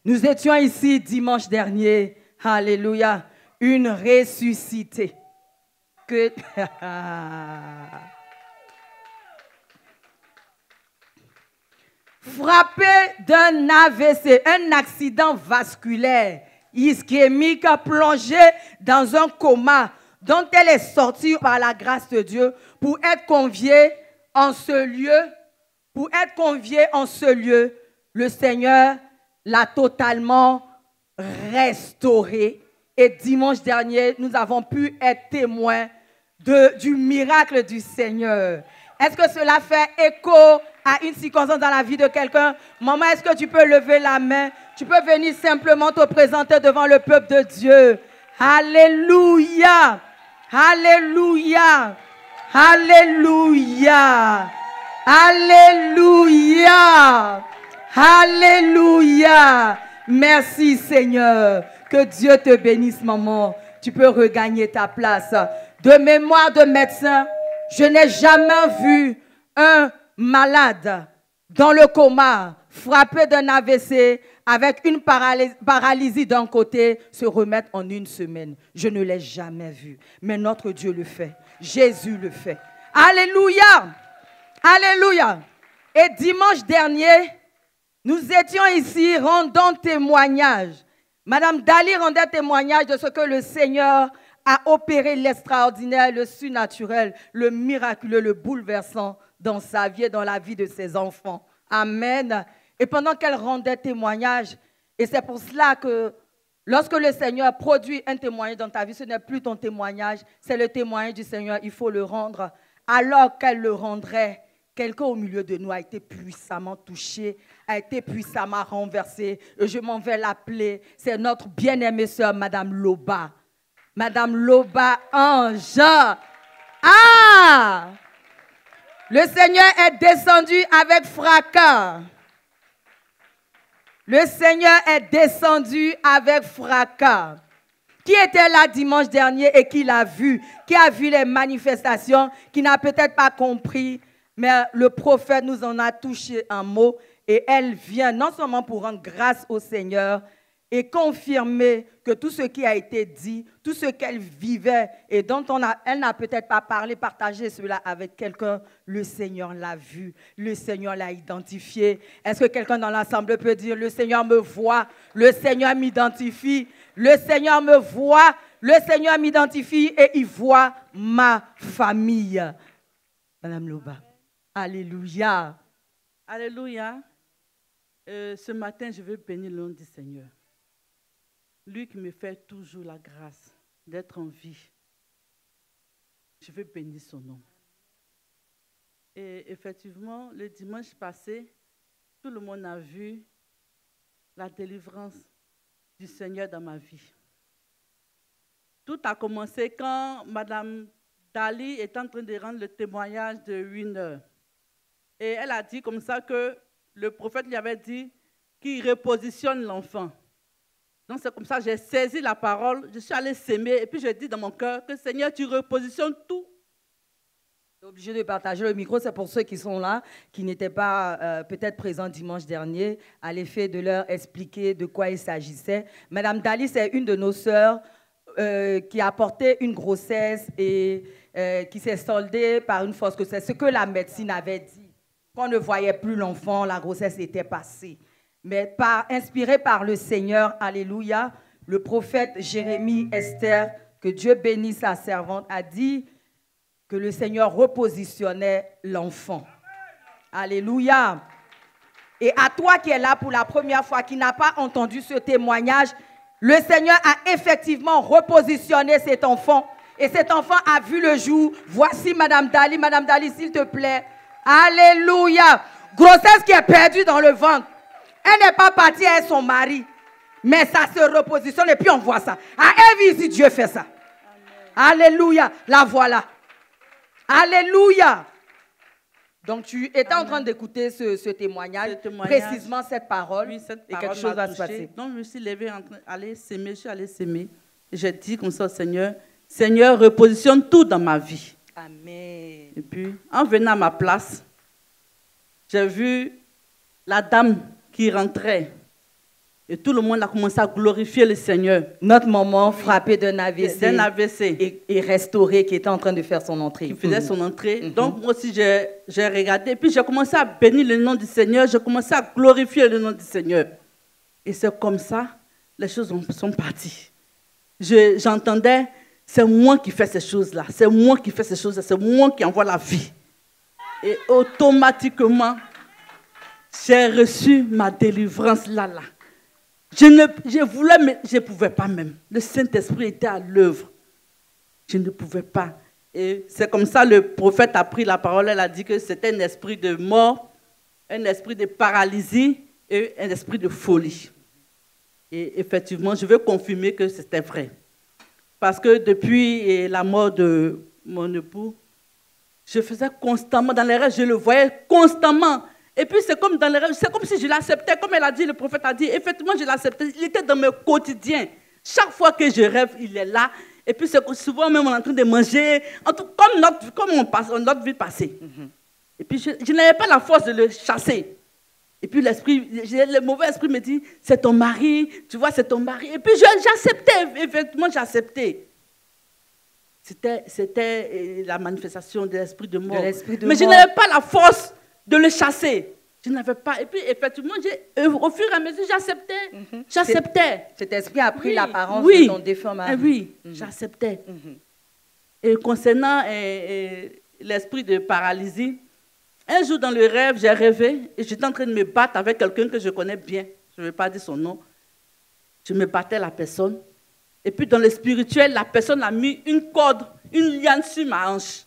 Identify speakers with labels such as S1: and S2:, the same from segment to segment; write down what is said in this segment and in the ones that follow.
S1: Nous étions ici dimanche dernier. Alléluia. Une ressuscitée. Que... Frappé d'un AVC, un accident vasculaire, ischémique, plongé dans un coma dont elle est sortie par la grâce de Dieu pour être conviée en ce lieu. Le Seigneur l'a totalement restaurée. Et dimanche dernier, nous avons pu être témoins du miracle du Seigneur. Est-ce que cela fait écho à une circonstance dans la vie de quelqu'un? Maman, est-ce que tu peux lever la main? Tu peux venir simplement te présenter devant le peuple de Dieu. Alléluia! Alléluia! Alléluia! Alléluia! Alléluia! Merci Seigneur. Que Dieu te bénisse, maman. Tu peux regagner ta place. De mémoire de médecin, je n'ai jamais vu un malade dans le coma, frappé d'un AVC, avec une paralysie d'un côté, se remettre en une semaine. Je ne l'ai jamais vu. Mais notre Dieu le fait. Jésus le fait. Alléluia! Alléluia! Et dimanche dernier, nous étions ici rendant témoignage. Madame Dali rendait témoignage de ce que le Seigneur a opéré, l'extraordinaire, le surnaturel, le miraculeux, le bouleversant dans sa vie et dans la vie de ses enfants. Amen. Et pendant qu'elle rendait témoignage, et c'est pour cela que lorsque le Seigneur produit un témoignage dans ta vie, ce n'est plus ton témoignage, c'est le témoignage du Seigneur, il faut le rendre. Alors qu'elle le rendrait, quelqu'un au milieu de nous a été puissamment touché, a été puissamment renversé. Et je m'en vais l'appeler. C'est notre bien-aimée sœur, Madame Loba. Madame Loba Ange. Ah! Le Seigneur est descendu avec fracas. Le Seigneur est descendu avec fracas. Qui était là dimanche dernier et qui l'a vu? Qui a vu les manifestations? Qui n'a peut-être pas compris? Mais le prophète nous en a touché un mot. Et elle vient non seulement pour rendre grâce au Seigneur et confirmer que tout ce qui a été dit, tout ce qu'elle vivait et dont elle n'a peut-être pas parlé, partagé cela avec quelqu'un, le Seigneur l'a vu, le Seigneur l'a identifié. Est-ce que quelqu'un dans l'assemblée peut dire, le Seigneur me voit, le Seigneur m'identifie, le Seigneur me voit, le Seigneur m'identifie et il voit ma famille. Madame Loba, alléluia.
S2: Alléluia. Ce matin, je veux bénir le nom du Seigneur. Lui qui me fait toujours la grâce d'être en vie. Je veux bénir son nom. Et effectivement, le dimanche passé, tout le monde a vu la délivrance du Seigneur dans ma vie. Tout a commencé quand Madame Dali est en train de rendre le témoignage de 1 heure. Et elle a dit comme ça que le prophète lui avait dit qu'il repositionne l'enfant. Donc c'est comme ça que j'ai saisi la parole, je suis allée s'aimer et puis je dis dans mon cœur que Seigneur, tu repositionnes tout.
S1: Je suis obligée de partager le micro, c'est pour ceux qui sont là, qui n'étaient pas peut-être présents dimanche dernier, à l'effet de leur expliquer de quoi il s'agissait. Madame Dali, c'est une de nos sœurs qui a porté une grossesse et qui s'est soldée par une fausse grossesse. Ce que la médecine avait dit, qu'on ne voyait plus l'enfant, la grossesse était passée. Mais inspiré par le Seigneur, alléluia, le prophète Jérémie Esther, que Dieu bénisse sa servante, a dit que le Seigneur repositionnait l'enfant. Alléluia. Et à toi qui es là pour la première fois, qui n'a pas entendu ce témoignage, le Seigneur a effectivement repositionné cet enfant. Et cet enfant a vu le jour. Voici Madame Dali, s'il te plaît. Alléluia. Grossesse qui est perdue dans le ventre. Elle n'est pas partie avec son mari. Mais ça se repositionne et puis on voit ça. À Ève, ici, Dieu fait ça. Amen. Alléluia. La voilà. Alléluia. Donc tu étais en train d'écouter ce témoignage, précisément cette parole.
S2: Oui, cette
S1: et
S2: parole
S1: quelque chose va se passer.
S2: Donc je me suis levée en train d'aller s'aimer, je suis allée s'aimer. J'ai dit comme ça au Seigneur, Seigneur, repositionne tout dans ma vie.
S1: Amen.
S2: Et puis, en venant à ma place, j'ai vu la dame qui rentrait. Et tout le monde a commencé à glorifier le Seigneur.
S1: Notre maman frappée d'un AVC, et restaurée, qui était en train de faire son entrée.
S2: Qui faisait son entrée. Donc moi aussi, j'ai regardé. Et puis j'ai commencé à bénir le nom du Seigneur. J'ai commencé à glorifier le nom du Seigneur. Et c'est comme ça, les choses sont parties. J'entendais, c'est moi qui fais ces choses-là. C'est moi qui fais ces choses-là. C'est moi qui envoie la vie. Et automatiquement, j'ai reçu ma délivrance là. Je voulais, mais je ne pouvais pas même. Le Saint-Esprit était à l'œuvre. Je ne pouvais pas. Et c'est comme ça le prophète a pris la parole. Elle a dit que c'était un esprit de mort, un esprit de paralysie et un esprit de folie. Et effectivement, je veux confirmer que c'était vrai. Parce que depuis la mort de mon époux, je faisais constamment dans les rêves, je le voyais constamment. Et puis c'est comme dans les rêves, c'est comme si je l'acceptais, comme elle a dit, le prophète a dit, effectivement je l'acceptais, il était dans mes quotidiens. Chaque fois que je rêve, il est là. Et puis c'est souvent même on est en train de manger, comme notre vie passée. Et puis je n'avais pas la force de le chasser. Et puis le mauvais esprit me dit, c'est ton mari, tu vois, c'est ton mari. Et puis j'acceptais, effectivement j'acceptais. C'était la manifestation de l'esprit de mort. Mais je n'avais pas la force de le chasser. Je n'avais pas. Et puis, effectivement, au fur et à mesure, j'acceptais. J'acceptais.
S1: Cet esprit a pris l'apparence de ton défunt mari.
S2: Oui, j'acceptais. Et concernant l'esprit de paralysie, un jour dans le rêve, j'ai rêvé et j'étais en train de me battre avec quelqu'un que je connais bien. Je ne vais pas dire son nom. Je me battais la personne. Et puis, dans le spirituel, la personne a mis une corde, une liane sur ma hanche.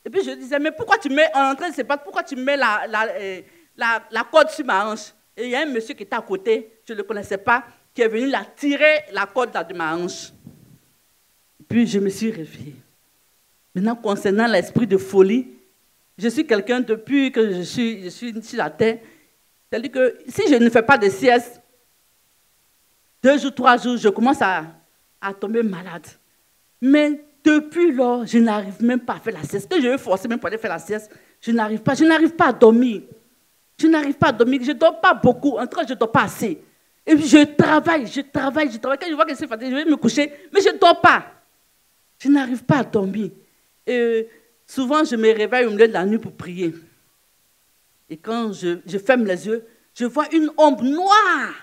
S2: Et puis je disais, mais pourquoi tu mets, en train de se battre, pourquoi tu mets la corde sur ma hanche? Et il y a un monsieur qui était à côté, je ne le connaissais pas, qui est venu tirer la corde de ma hanche. Et puis je me suis réveillée. Maintenant, concernant l'esprit de folie, je suis quelqu'un depuis que je suis sur la terre. C'est-à-dire que si je ne fais pas de sieste, 2 jours, 3 jours, je commence à tomber malade. Mais depuis lors, je n'arrive même pas à faire la sieste. Que je veux forcer même pour aller faire la sieste, je n'arrive pas. Je n'arrive pas à dormir. Je n'arrive pas à dormir. Je ne dors pas beaucoup. En tout cas, je ne dors pas assez. Et puis je travaille. Quand je vois que c'est fatigué, je vais me coucher, mais je ne dors pas. Je n'arrive pas à dormir. Et souvent, je me réveille au milieu de la nuit pour prier. Et quand je ferme les yeux, je vois une ombre noire.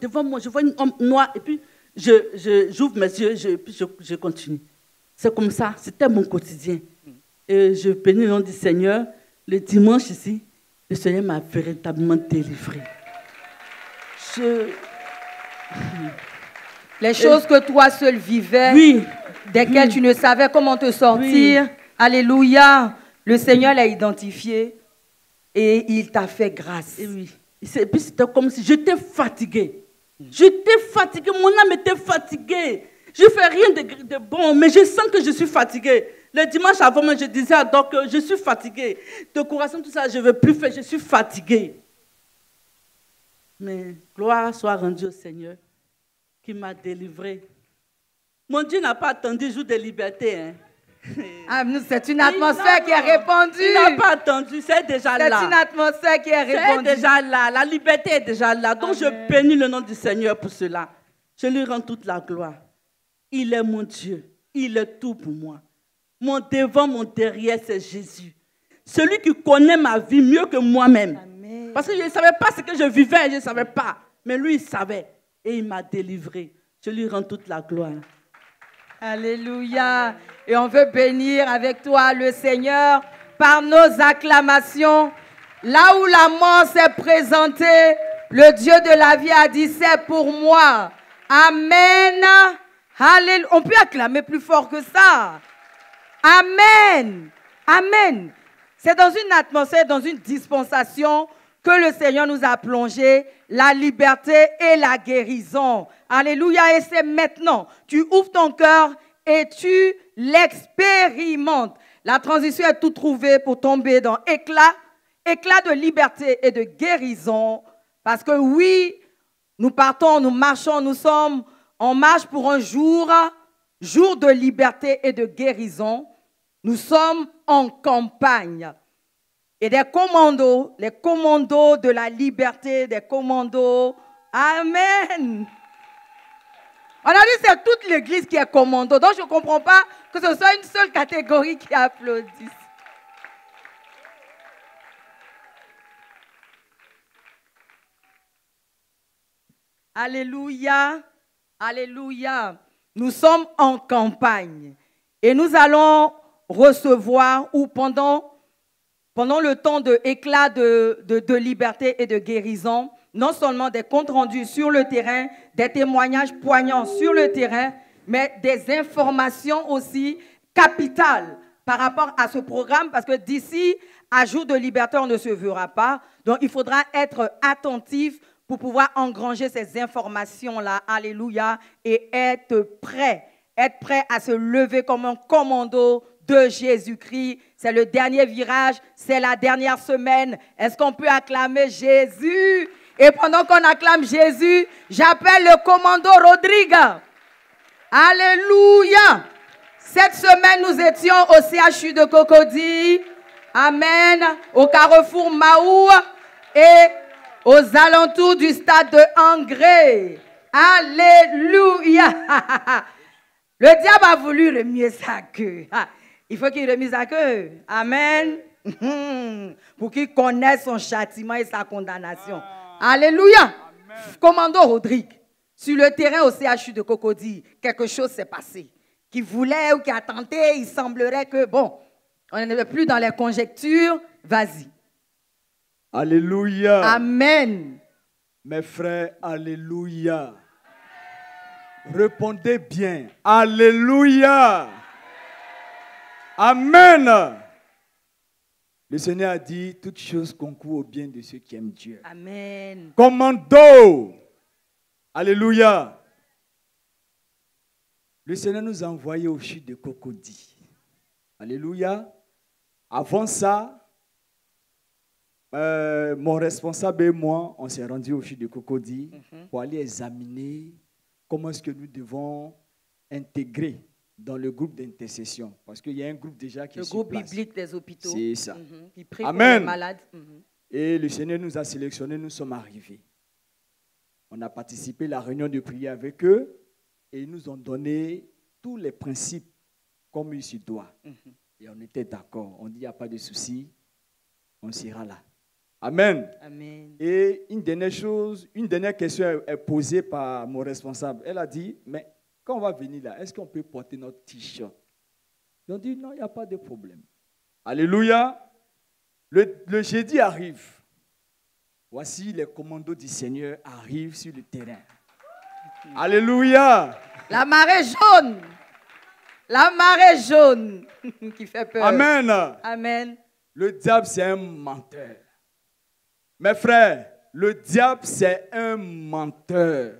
S2: Devant moi, je vois une ombre noire. Et puis, j'ouvre mes yeux et puis je continue. C'est comme ça, c'était mon quotidien. Et je bénis le nom du Seigneur. Le dimanche ici, le Seigneur m'a véritablement délivré.
S1: Les choses que toi seul vivais, desquelles tu ne savais comment te sortir, alléluia, le Seigneur l'a identifié et il t'a fait grâce.
S2: Et puis c'était comme si j'étais fatiguée. J'étais fatiguée, mon âme était fatiguée. Je ne fais rien de bon, mais je sens que je suis fatiguée. Le dimanche avant, je disais à Doc que je suis fatiguée. De courage, tout ça, je ne veux plus faire, je suis fatiguée. Mais gloire soit rendue au Seigneur qui m'a délivrée. Mon Dieu n'a pas attendu jour de liberté. Hein.
S1: Ah, c'est une atmosphère qui est répandue.
S2: Il n'a pas attendu, c'est déjà là.
S1: C'est une atmosphère qui est répandue.
S2: C'est déjà là, la liberté est déjà là. Donc je bénis le nom du Seigneur pour cela. Je lui rends toute la gloire. Il est mon Dieu, il est tout pour moi. Mon devant, mon derrière, c'est Jésus. Celui qui connaît ma vie mieux que moi-même. Parce que je ne savais pas ce que je vivais, je ne savais pas. Mais lui, il savait et il m'a délivré. Je lui rends toute la gloire.
S1: Alléluia. Et on veut bénir avec toi le Seigneur par nos acclamations. Là où la mort s'est présentée, le Dieu de la vie a dit, c'est pour moi. Amen. Alléluia. On peut acclamer plus fort que ça. Amen. Amen. C'est dans une atmosphère, dans une dispensation que le Seigneur nous a plongé la liberté et la guérison. Alléluia. Et c'est maintenant. Tu ouvres ton cœur et tu l'expérimentes. La transition est toute trouvée pour tomber dans éclat de liberté et de guérison. Parce que oui, nous partons, nous marchons, nous sommes en marche pour un jour de liberté et de guérison. Nous sommes en campagne. Et des commandos, les commandos de la liberté, des commandos Amen. On a dit que c'est toute l'église qui est commando. Donc, je ne comprends pas que ce soit une seule catégorie qui applaudisse. Alléluia. Alléluia. Nous sommes en campagne et nous allons recevoir ou pendant le temps de éclat de liberté et de guérison, non seulement des comptes rendus sur le terrain, des témoignages poignants sur le terrain, mais des informations aussi capitales par rapport à ce programme, parce que d'ici à jour de liberté, on ne se verra pas. Donc, il faudra être attentif pour pouvoir engranger ces informations-là, alléluia, et être prêt à se lever comme un commando de Jésus-Christ. C'est le dernier virage, c'est la dernière semaine. Est-ce qu'on peut acclamer Jésus? Et pendant qu'on acclame Jésus, j'appelle le commando Rodrigue. Alléluia. Cette semaine, nous étions au CHU de Cocody. Amen. Au carrefour Mahou et aux alentours du stade de Angré. Alléluia. Le diable a voulu remuer sa queue. Il faut qu'il remue sa queue. Amen. Pour qu'il connaisse son châtiment et sa condamnation. Alléluia. Amen. Commando Rodrigue, sur le terrain au CHU de Cocody, quelque chose s'est passé. Qui voulait ou qui a tenté, il semblerait que, bon, on n'est plus dans les conjectures. Vas-y.
S3: Alléluia.
S1: Amen.
S3: Mes frères, alléluia. Répondez bien. Alléluia. Amen. Le Seigneur a dit, toutes choses concourent au bien de ceux qui aiment Dieu.
S1: Amen.
S3: Commando. Alléluia. Le Seigneur nous a envoyés au CHU de Cocody. Alléluia. Avant ça, mon responsable et moi, on s'est rendus au CHU de Cocody pour aller examiner comment est-ce que nous devons intégrer dans le groupe d'intercession. Parce qu'il y a un groupe déjà qui est sur place.
S1: Le groupe biblique des hôpitaux.
S3: C'est ça.
S1: Qui prie
S3: Amen.
S1: pour les malades.
S3: Et le Seigneur nous a sélectionnés, nous sommes arrivés. On a participé à la réunion de prière avec eux et ils nous ont donné tous les principes comme il se doit. Et on était d'accord. On dit, il n'y a pas de souci, on sera là. Amen.
S1: Amen.
S3: Et une dernière question est posée par mon responsable. Elle a dit, mais quand on va venir là, est-ce qu'on peut porter notre t-shirt? Ils ont dit, non, il n'y a pas de problème. Alléluia. Le jeudi arrive. Voici les commandos du Seigneur arrivent sur le terrain. Alléluia.
S1: La marée jaune. La marée jaune qui fait peur.
S3: Amen.
S1: Amen.
S3: Le diable, c'est un menteur. Mes frères, le diable, c'est un menteur.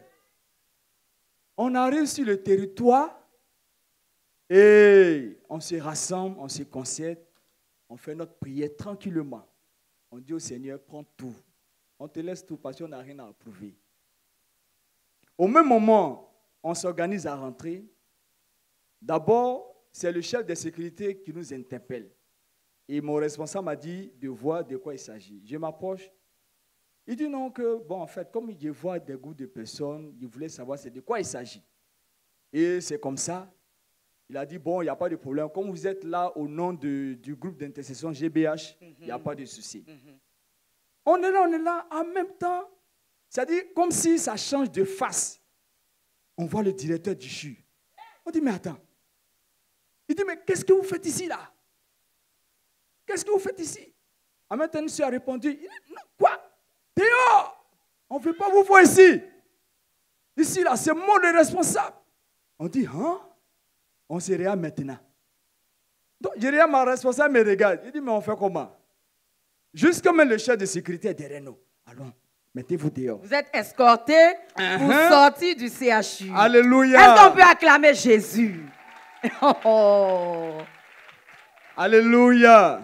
S3: On arrive sur le territoire et on se rassemble, on se concerte, on fait notre prière tranquillement. On dit au Seigneur, prends tout. On te laisse tout parce qu'on n'a rien à approuver. Au même moment, on s'organise à rentrer. D'abord, c'est le chef de sécurité qui nous interpelle. Et mon responsable m'a dit de voir de quoi il s'agit. Je m'approche. Il dit non que, bon, en fait, comme il voit des groupes de personnes, il voulait savoir de quoi il s'agit. Et c'est comme ça. Il a dit, bon, il n'y a pas de problème. Comme vous êtes là au nom du groupe d'intercession GBH, il n'y a pas de souci. On est là, en même temps. C'est-à-dire, comme si ça change de face. On voit le directeur du CHU. On dit, mais attends. Il dit, mais qu'est-ce que vous faites ici, là? Qu'est-ce que vous faites ici? En même temps, monsieur a répondu, il dit, non, quoi? Dehors! On ne veut pas vous voir ici. Ici, là, c'est moi le responsable. On dit, hein? On se regarde maintenant. Donc, je regarde ma responsable, me regarde. Il dit, mais on fait comment? Jusqu'à même le chef de sécurité est derrière nous. Allons, mettez-vous dehors.
S1: Vous êtes escortés pour sortir du CHU.
S3: Alléluia.
S1: Est-ce qu'on peut acclamer Jésus? Oh.
S3: Alléluia.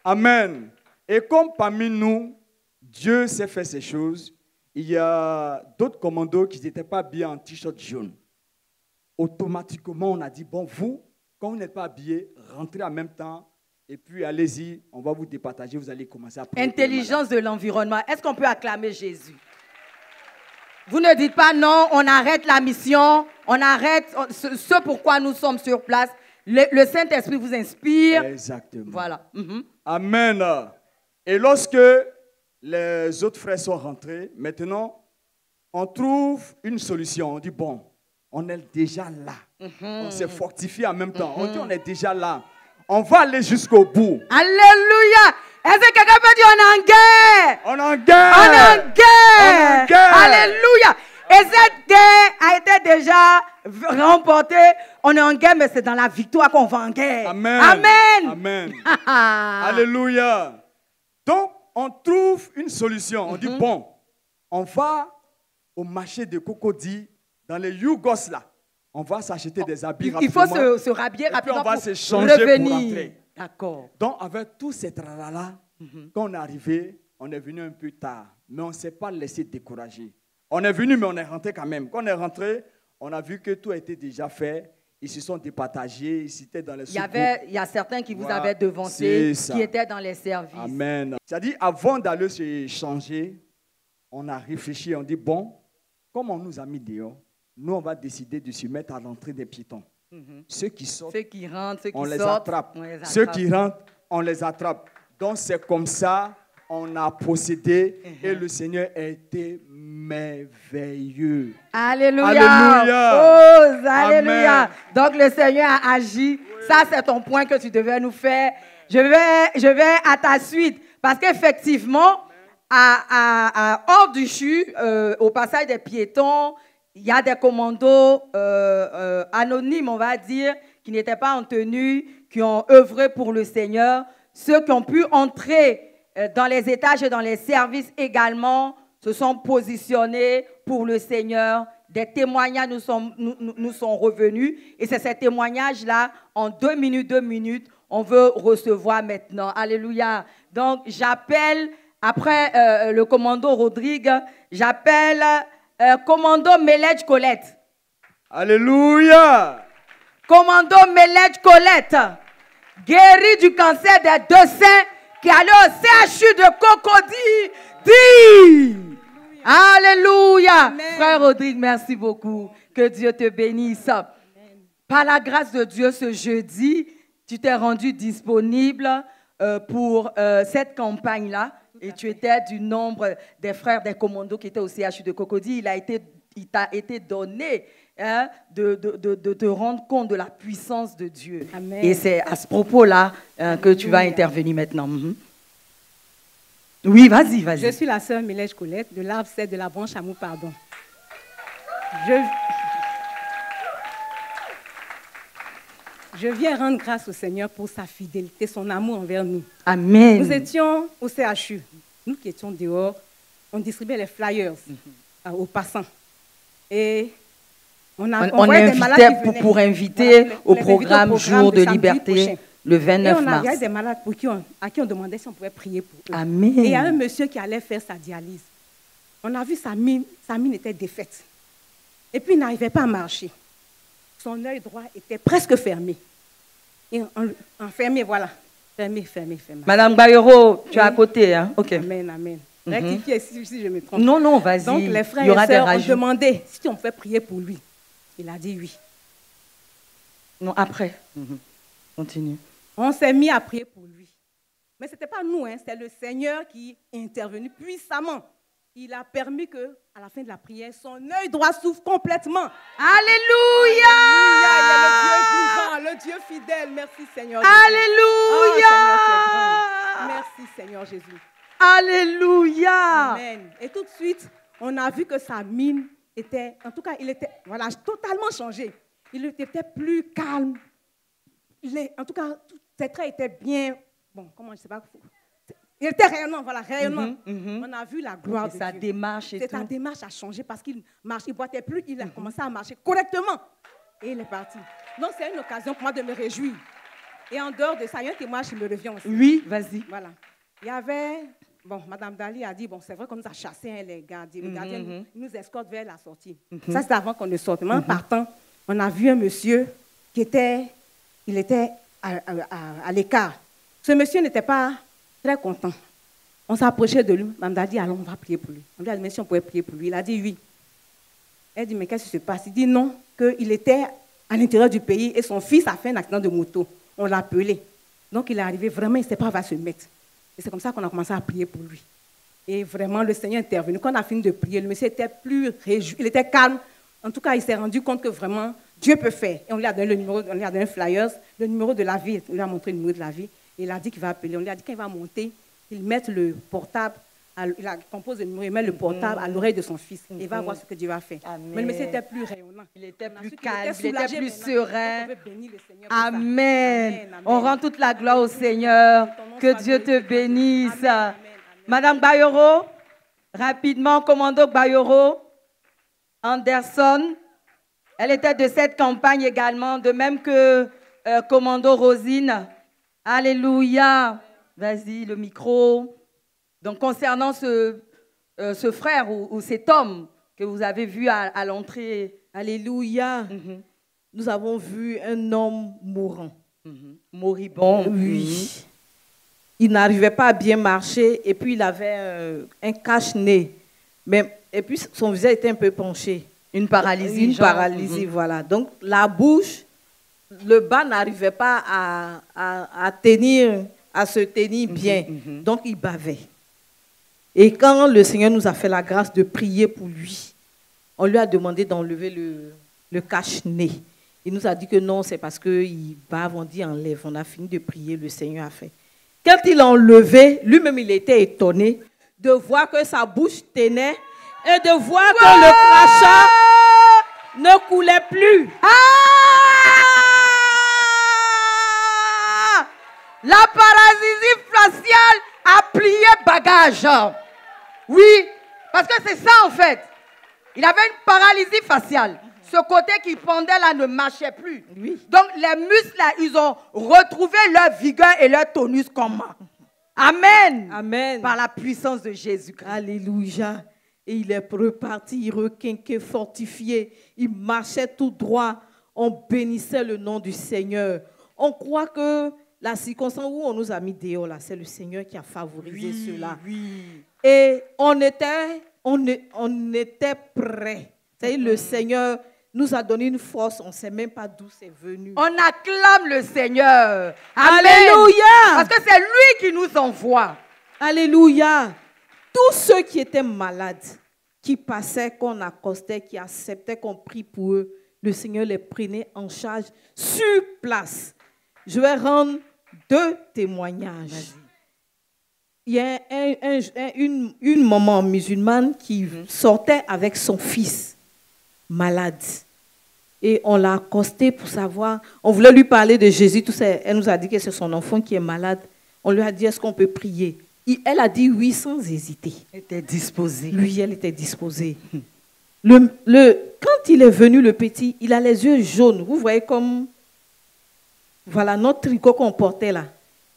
S3: Amen. Et comme parmi nous, Dieu sait faire ces choses, il y a d'autres commandos qui n'étaient pas bien en t-shirt jaune. Automatiquement, on a dit, bon, vous, quand vous n'êtes pas habillés, rentrez en même temps et puis allez-y, on va vous départager, vous allez commencer à prier.
S1: Intelligence de l'environnement. Est-ce qu'on peut acclamer Jésus? Vous ne dites pas non, on arrête la mission, on arrête ce pourquoi nous sommes sur place. Le Saint-Esprit vous inspire.
S3: Exactement.
S1: Voilà.
S3: Amen. Et lorsque les autres frères sont rentrés, maintenant, on trouve une solution. On dit, bon, on est déjà là. On s'est fortifié en même temps. On dit, on est déjà là. On va aller jusqu'au bout.
S1: Alléluia. Est-ce que quelqu'un peut dire, on est en guerre?
S3: On est en guerre.
S1: On est en guerre.
S3: On est en guerre.
S1: Alléluia. Et cette guerre a été déjà remportée. On est en guerre, mais c'est dans la victoire qu'on va en guerre.
S3: Amen.
S1: Amen.
S3: Amen. Alléluia. Donc, on trouve une solution. On dit, bon, on va au marché de Cocody, dans les Yougos là. On va s'acheter des habits
S1: rapidement. Il faut se rhabiller rapidement
S3: on va se changer pour rentrer.
S1: D'accord.
S3: Donc, avec tous ces tralala, quand on est arrivé, on est venu un peu tard. Mais on ne s'est pas laissé décourager. On est venu, mais on est rentré quand même. Quand on est rentré, on a vu que tout a été déjà fait. Ils se sont départagés, ils étaient dans les secours.
S1: Il y a certains qui vous avaient devancé, qui étaient dans les services.
S3: Amen. C'est-à-dire, avant d'aller se changer, on a réfléchi, on dit, bon, comme on nous a mis dehors, nous, on va décider de se mettre à l'entrée des piétons. Ceux qui sortent,
S1: ceux qui rentrent, ceux qui
S3: on les
S1: sortent,
S3: attrape. Ceux qui rentrent, on les attrape. Donc, c'est comme ça, on a procédé et le Seigneur a été merveilleux.
S1: Alléluia.
S3: Alléluia.
S1: Oh, alléluia. Amen. Donc, le Seigneur a agi. Oui. Ça, c'est ton point que tu devais nous faire. Je vais à ta suite. Parce qu'effectivement, hors du CHU, au passage des piétons, il y a des commandos anonymes, on va dire, qui n'étaient pas en tenue, qui ont œuvré pour le Seigneur. Ceux qui ont pu entrer dans les étages et dans les services également se sont positionnés pour le Seigneur. Des témoignages nous sont revenus. Et c'est ces témoignages-là, en 2 minutes, on veut recevoir maintenant. Alléluia. Donc, j'appelle, après le commando Rodrigue, j'appelle commando Melech Colette.
S3: Alléluia.
S1: Commando Melech Colette, guéri du cancer des 2 seins, qui allait au CHU de Cocody. Dis. Alléluia. Amen. Frère Rodrigue, merci beaucoup. Que Dieu te bénisse. Amen. Par la grâce de Dieu, ce jeudi, tu t'es rendu disponible pour cette campagne-là. Et tu étais du nombre des frères des commandos qui étaient au CHU de Cocody. Il t'a été donné de te rendre compte de la puissance de Dieu. Amen. Et c'est à ce propos-là que tu vas intervenir maintenant. Oui, vas-y.
S4: Je suis la sœur Melech Colette de l'arbre 7 de la branche Amour Pardon. Je viens rendre grâce au Seigneur pour sa fidélité, son amour envers nous.
S1: Amen.
S4: Nous étions au CHU. Nous qui étions dehors, on distribuait les flyers aux passants. Et on
S1: invitait pour inviter au programme Jour de Liberté le 29 mars.
S4: Et on avait des malades à qui on demandait si on pouvait prier pour eux.
S1: Amen.
S4: Et il y a un monsieur qui allait faire sa dialyse. On a vu sa mine était défaite. Et puis il n'arrivait pas à marcher. Son œil droit était presque fermé. Et enfermé, voilà. Fermé.
S1: Madame Bayero, tu es à côté, hein? Ok.
S4: Amen. Rectifiez si je me trompe.
S1: Non, vas-y.
S4: Donc les frères et sœurs ont demandé si on pouvait prier pour lui. Il a dit oui.
S1: Non, après. Continue.
S4: On s'est mis à prier pour lui. Mais ce n'était pas nous, c'est le Seigneur qui est intervenu puissamment. Il a permis qu'à la fin de la prière, son œil droit s'ouvre complètement.
S1: Alléluia!
S4: Alléluia! Il est le Dieu vivant, le Dieu fidèle. Merci Seigneur Jésus.
S1: Alléluia!
S4: Oh, merci Seigneur Jésus.
S1: Alléluia!
S4: Amen. Et tout de suite, on a vu que sa mine était, en tout cas, il était totalement changé. Il était plus calme. En tout cas, ses traits étaient bien, comment je ne sais pas. Il était rayonnant, rayonnant. On a vu la gloire de Dieu.
S1: Sa démarche et tout.
S4: Sa démarche a changé parce qu'il marche, il ne boitait plus, il a commencé à marcher correctement. Et il est parti. Donc, c'est une occasion pour moi de me réjouir. Et en dehors de ça, il y a un témoignage qui me revient aussi.
S1: Oui, vas-y.
S4: Voilà. Il y avait, Madame Dali a dit, c'est vrai qu'on nous a chassés, les gardiens. Les gardiens nous escortent vers la sortie. Ça, c'était avant qu'on ne sorte. Mais en partant, on a vu un monsieur qui était, à l'écart. Ce monsieur n'était pas très content. On s'est approché de lui. Madame Dali, allons, on va prier pour lui. On lui a demandé si on pouvait prier pour lui. Il a dit oui. Elle dit, mais qu'est-ce qui se passe? Il dit non, qu'il était à l'intérieur du pays et son fils a fait un accident de moto. On l'a appelé. Donc il est arrivé, vraiment, il ne sait pas où il va se mettre. Et c'est comme ça qu'on a commencé à prier pour lui. Et vraiment, le Seigneur est intervenu. Quand on a fini de prier, le monsieur était plus réjoui, il était calme. En tout cas, il s'est rendu compte que vraiment, Dieu peut faire. Et on lui a donné le numéro, on lui a donné un flyers, le numéro de la vie. On lui a montré le numéro de la vie. Et il a dit qu'il va appeler. On lui a dit qu'il va monter, il met le portable, il compose le numéro, il met le portable à l'oreille de son fils. Et il va voir ce que Dieu va faire.
S1: Amen.
S4: Mais le monsieur était plus rayonnant.
S1: Il était plus
S4: qu'il
S1: calme,
S4: était
S1: il était plus serein.
S4: Donc, on veut bénir le Seigneur pour ça.
S1: Amen.
S4: Amen, amen.
S1: On rend toute la gloire au Seigneur. Que Dieu te bénisse.
S4: Amen, amen, amen.
S1: Madame Bayoro, rapidement, commando Bayoro, Anderson. Elle était de cette campagne également, de même que commando Rosine. Alléluia. Vas-y, le micro. Donc, concernant ce frère ou cet homme que vous avez vu à l'entrée.
S5: Alléluia. Nous avons vu un homme mourant.
S1: Moribond.
S5: Oui. Il n'arrivait pas à bien marcher et puis il avait un cache-nez. Et puis son visage était un peu penché.
S1: Une paralysie.
S5: Une paralysie, voilà. Donc la bouche, le bas n'arrivait pas à se tenir bien. Donc il bavait. Et quand le Seigneur nous a fait la grâce de prier pour lui, on lui a demandé d'enlever le cache-nez. Il nous a dit que non, c'est parce qu'il bave. On dit enlève. On a fini de prier, le Seigneur a fait. Quand il a enlevé, lui-même il était étonné de voir que sa bouche tenait et de voir que le crachat ne coulait plus.
S1: La paralysie faciale a plié bagage. Oui, parce que c'est ça en fait. Il avait une paralysie faciale. Ce côté qui pendait là ne marchait plus.
S5: Oui.
S1: Donc les muscles là, ils ont retrouvé leur vigueur et leur tonus commun. Amen.
S5: Amen.
S1: Par la puissance de Jésus-Christ.
S5: Alléluia. Et il est reparti, il requinquait, fortifié. Il marchait tout droit. On bénissait le nom du Seigneur. On croit que la circonstance où on nous a mis dehors, là, c'est le Seigneur qui a favorisé cela.
S1: Oui.
S5: Et on était prêts. C'est-à-dire le Seigneur nous a donné une force, on ne sait même pas d'où c'est venu.
S1: On acclame le Seigneur. Amen.
S5: Alléluia.
S1: Parce que c'est lui qui nous envoie.
S5: Alléluia. Tous ceux qui étaient malades, qui passaient, qu'on accostait, qui acceptaient qu'on prie pour eux, le Seigneur les prenait en charge sur place. Je vais rendre 2 témoignages. Il y a une maman musulmane qui sortait avec son fils malade. Et on l'a accosté pour savoir, on voulait lui parler de Jésus, tout ça. Elle nous a dit que c'est son enfant qui est malade. On lui a dit, est-ce qu'on peut prier? Elle a dit oui sans hésiter.
S1: Elle était disposée.
S5: Lui, elle était disposée. Quand il est venu, le petit, il a les yeux jaunes. Vous voyez comme, voilà, notre tricot qu'on portait là.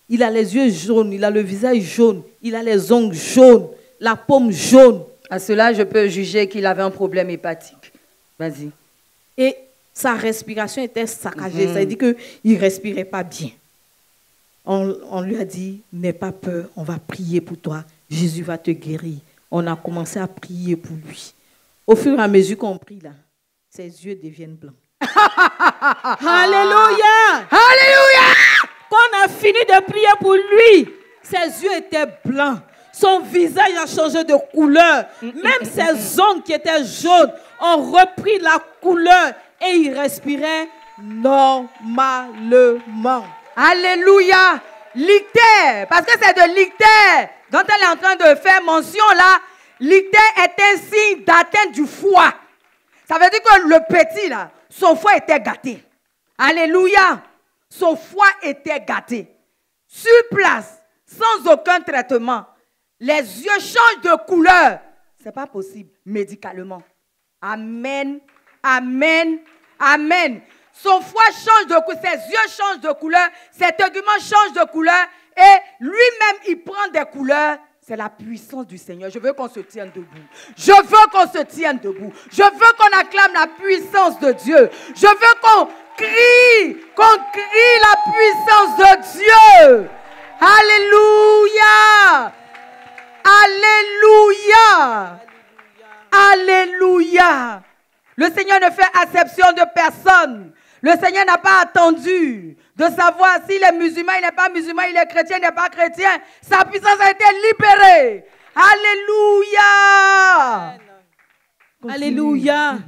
S5: Il a les yeux jaunes, il a le visage jaune, il a les ongles jaunes, la paume jaune.
S1: À cela, je peux juger qu'il avait un problème hépatique. Vas-y.
S5: Et sa respiration était saccagée. Ça veut dire qu'il ne respirait pas bien. On lui a dit, n'aie pas peur, on va prier pour toi. Jésus va te guérir. On a commencé à prier pour lui. Au fur et à mesure qu'on prie là, ses yeux deviennent blancs. Alléluia!
S1: Alléluia!
S5: Quand on a fini de prier pour lui, ses yeux étaient blancs. Son visage a changé de couleur. Même ses ongles qui étaient jaunes ont repris la couleur et il respirait normalement.
S1: Alléluia! L'ictère, parce que c'est de l'ictère dont elle est en train de faire mention là. L'ictère est un signe d'atteinte du foie. Ça veut dire que le petit là, son foie était gâté. Alléluia! Son foie était gâté. Sur place, sans aucun traitement, les yeux changent de couleur. Ce n'est pas possible médicalement. Amen, amen, amen. Son foie change de couleur, ses yeux changent de couleur, ses teguments changent de couleur et lui-même il prend des couleurs. C'est la puissance du Seigneur. Je veux qu'on se tienne debout. Je veux qu'on se tienne debout. Je veux qu'on acclame la puissance de Dieu. Je veux qu'on crie la puissance de Dieu. Alléluia. Alléluia. Alléluia. Le Seigneur ne fait acception de personne. Le Seigneur n'a pas attendu de savoir s'il est musulman, il n'est pas musulman, il est chrétien, il n'est pas chrétien. Sa puissance a été libérée. Alléluia.
S5: Alléluia.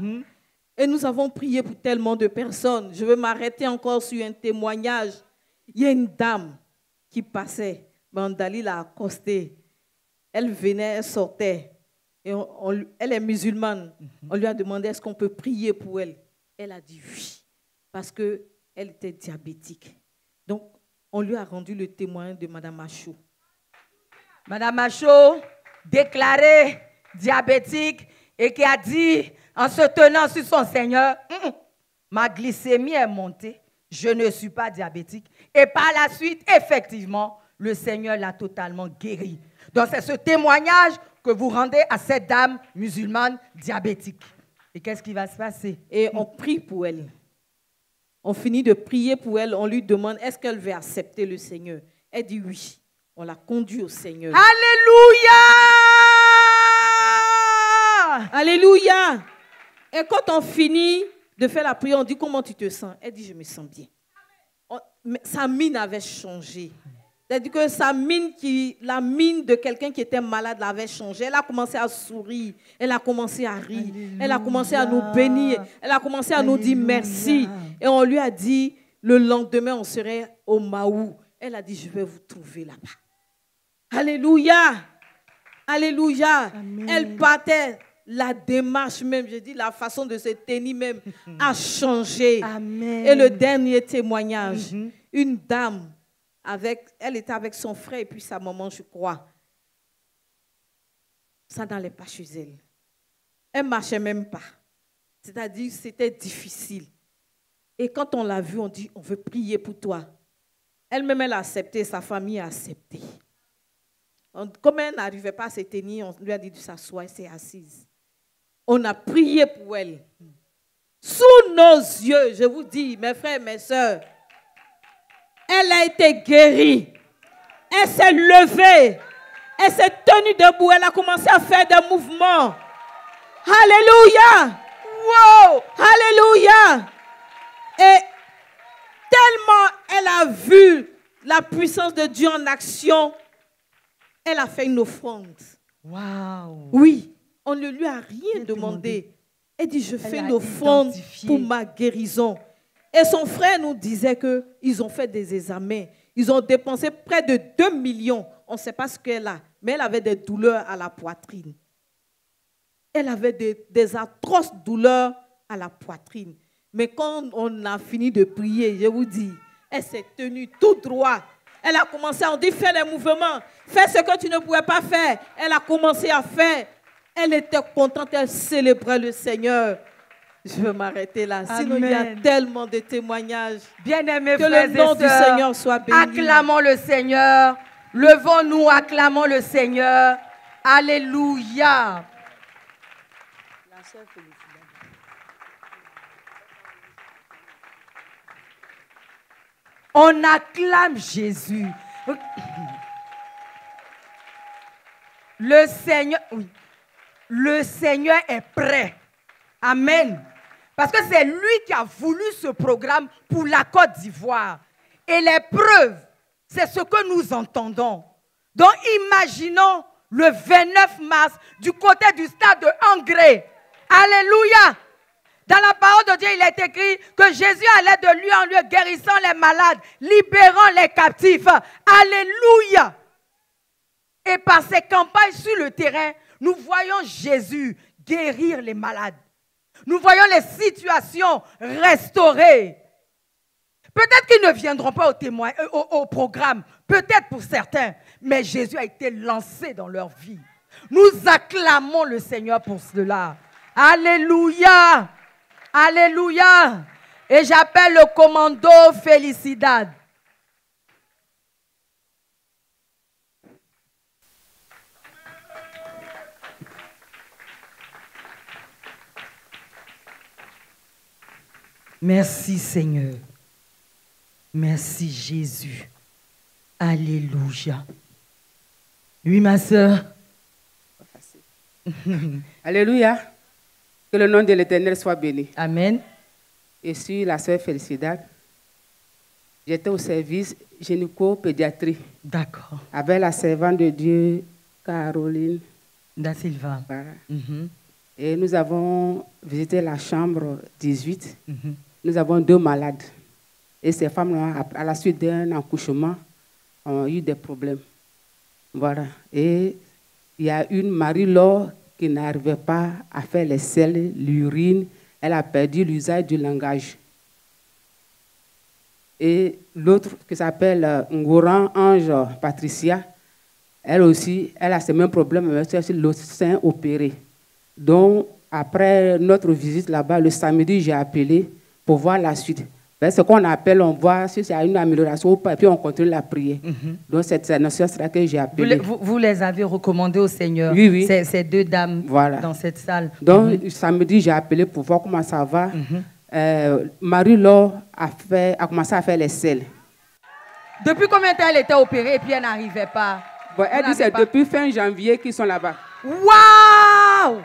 S5: Et nous avons prié pour tellement de personnes. Je veux m'arrêter encore sur un témoignage. Il y a une dame qui passait. Dali l'a accostée. Elle venait, elle sortait. Et elle est musulmane. On lui a demandé est-ce qu'on peut prier pour elle. Elle a dit oui. Parce qu'elle était diabétique. Donc, on lui a rendu le témoin de Mme Machot.
S1: Mme Machot, déclarée diabétique, et qui a dit, en se tenant sur son Seigneur, ma glycémie est montée, je ne suis pas diabétique. Et par la suite, effectivement, le Seigneur l'a totalement guérie. Donc c'est ce témoignage que vous rendez à cette dame musulmane diabétique. Et qu'est-ce qui va se passer?
S5: Et on prie pour elle. On finit de prier pour elle, on lui demande, est-ce qu'elle veut accepter le Seigneur? Elle dit oui. On l'a conduit au Seigneur.
S1: Alléluia!
S5: Alléluia! Et quand on finit de faire la prière, on dit, comment tu te sens? Elle dit, je me sens bien. Sa mine avait changé. C'est-à-dire que la mine de quelqu'un qui était malade avait changé. Elle a commencé à sourire, elle a commencé à rire, elle a commencé à nous bénir, elle a commencé à nous dire merci. Et on lui a dit, le lendemain, on serait au Maou. Elle a dit, je vais vous trouver là-bas. Alléluia! Alléluia! Amen. Elle partait, la démarche même, je dis, la façon de se tenir même a changé. Amen. Et le dernier témoignage, une dame, elle était avec son frère et puis sa maman, je crois. Ça n'allait pas chez elle. Elle ne marchait même pas. C'est-à-dire que c'était difficile. Et quand on l'a vue, on dit, on veut prier pour toi. Elle-même, elle a accepté, sa famille a accepté. Comme elle n'arrivait pas à se tenir, on lui a dit de s'asseoir, elle s'est assise. On a prié pour elle. Sous nos yeux, je vous dis, mes frères et mes sœurs, elle a été guérie. Elle s'est levée. Elle s'est tenue debout. Elle a commencé à faire des mouvements. Alléluia. Wow. Alléluia. Et tellement elle a vu la puissance de Dieu en action, elle a fait une offrande.
S1: Wow.
S5: Oui, on ne lui a rien demandé. Elle dit, je fais une offrande pour ma guérison. Et son frère nous disait qu'ils ont fait des examens. Ils ont dépensé près de 2 millions. On ne sait pas ce qu'elle a, mais elle avait des douleurs à la poitrine. Elle avait des atroces douleurs à la poitrine. Mais quand on a fini de prier, je vous dis, elle s'est tenue tout droit. Elle a commencé à dire, fais les mouvements, fais ce que tu ne pouvais pas faire. Elle a commencé à faire. Elle était contente, elle célébrait le Seigneur. Je vais m'arrêter là.
S1: Amen.
S5: Sinon, il y a tellement de témoignages.
S1: Bien-aimés
S5: que
S1: frères
S5: le nom
S1: et
S5: du
S1: sœurs,
S5: Seigneur soit béni.
S1: Acclamons le Seigneur. Levons-nous, acclamons le Seigneur. Alléluia. On acclame Jésus. Le Seigneur, oui. Le Seigneur est prêt. Amen. Parce que c'est lui qui a voulu ce programme pour la Côte d'Ivoire. Et les preuves, c'est ce que nous entendons. Donc imaginons le 29 mars du côté du stade de Angré. Alléluia. Dans la parole de Dieu, il est écrit que Jésus allait de lieu en lieu guérissant les malades, libérant les captifs. Alléluia. Et par ces campagnes sur le terrain, nous voyons Jésus guérir les malades. Nous voyons les situations restaurées. Peut-être qu'ils ne viendront pas au programme, peut-être pour certains, mais Jésus a été lancé dans leur vie. Nous acclamons le Seigneur pour cela. Alléluia. Alléluia. Et j'appelle le commando Felicidad. Merci Seigneur. Merci Jésus. Alléluia. Oui, ma soeur.
S6: Alléluia. Que le nom de l'Éternel soit béni.
S1: Amen.
S6: Je suis la sœur Félicidad. J'étais au service gynéco-pédiatrie
S1: D'accord.
S6: avec la servante de Dieu, Caroline.
S1: Da Silva.
S6: Voilà.
S1: Mhm.
S6: Et nous avons visité la chambre 18.
S1: Mhm.
S6: Nous avons 2 malades. Et ces femmes-là, à la suite d'un accouchement, ont eu des problèmes. Voilà. Et il y a une Marie-Laure qui n'arrivait pas à faire les selles, l'urine. Elle a perdu l'usage du langage. Et l'autre qui s'appelle Ngoran Ange Patricia, elle aussi, elle a ces mêmes problèmes, mais c'est aussi le sein opéré. Donc, après notre visite là-bas, le samedi, j'ai appelé pour voir la suite. Ce qu'on appelle, on voit si il y a une amélioration ou pas, et puis on continue la prière. Donc, c'est dans ce sens que j'ai appelé.
S1: Vous les avez recommandés au Seigneur,
S6: Oui, oui.
S1: Ces 2 dames
S6: Voilà.
S1: dans cette salle.
S6: Donc, samedi, j'ai appelé pour voir comment ça va. Marie-Laure a commencé à faire les selles.
S1: Depuis combien de temps elle était opérée et puis elle n'arrivait pas?
S6: Bon, elle dit que c'est depuis fin janvier qu'ils sont là-bas.
S1: Waouh!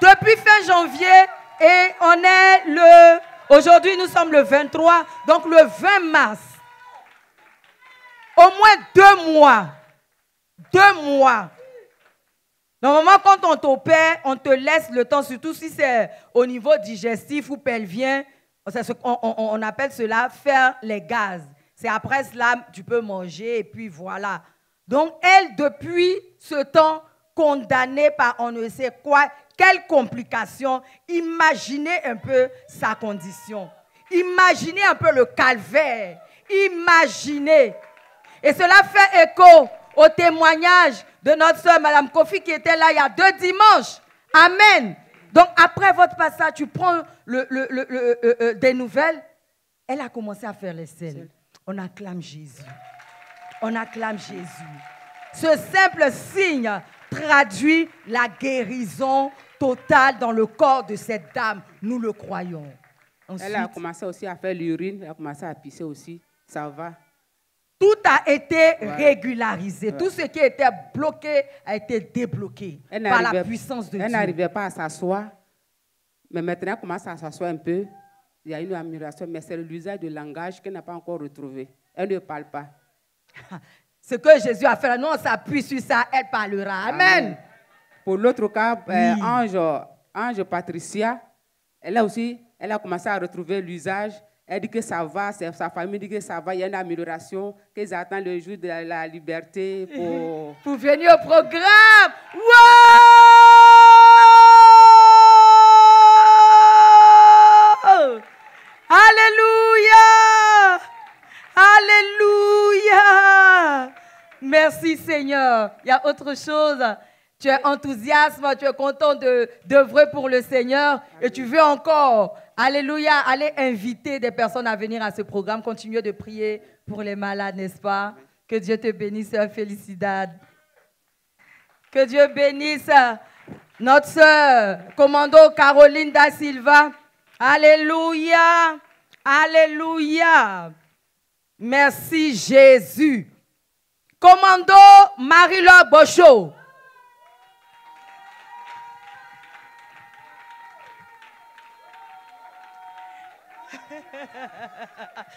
S1: Depuis fin janvier et on est le... Aujourd'hui, nous sommes le 23, donc le 20 mars. Au moins 2 mois. 2 mois. Normalement, quand on t'opère, on te laisse le temps, surtout si c'est au niveau digestif ou pelvien. On appelle cela faire les gaz. C'est après cela, tu peux manger et puis voilà. Donc, elle, depuis ce temps, condamnée par on ne sait quoi, quelles complications, imaginez un peu sa condition. Imaginez un peu le calvaire. Imaginez. Et cela fait écho au témoignage de notre sœur, Madame Kofi, qui était là il y a 2 dimanches. Amen. Donc, après votre passage, tu prends des nouvelles. Elle a commencé à faire les selles. On acclame Jésus. On acclame Jésus. Ce simple signe traduit la guérison totale dans le corps de cette dame. Nous le croyons. Ensuite,
S6: elle a commencé aussi à faire l'urine, elle a commencé à pisser aussi. Ça va.
S1: Tout a été régularisé. Tout ce qui était bloqué a été débloqué par la puissance de Dieu.
S6: Elle n'arrivait pas à s'asseoir. Mais maintenant, elle commence à s'asseoir un peu. Il y a une amélioration, mais c'est l'usage du langage qu'elle n'a pas encore retrouvé. Elle ne parle pas.
S1: Ce que Jésus a fait, nous on s'appuie sur ça, elle parlera. Amen.
S6: Pour l'autre cas, Ange Patricia, elle a commencé à retrouver l'usage. Elle dit que ça va, sa famille dit que ça va, il y a une amélioration, qu'ils attendent le jour de la liberté
S1: pour venir au programme. Wow! Alléluia! Alléluia! Merci Seigneur. Il y a autre chose. Tu es enthousiaste, tu es content d'œuvrer pour le Seigneur et tu veux encore, alléluia, aller inviter des personnes à venir à ce programme. Continuer de prier pour les malades, n'est-ce pas? Que Dieu te bénisse, sœur Félicidad. Que Dieu bénisse notre sœur, commando Caroline da Silva. Alléluia, alléluia. Merci Jésus. Commando Marie-Laure Bochot.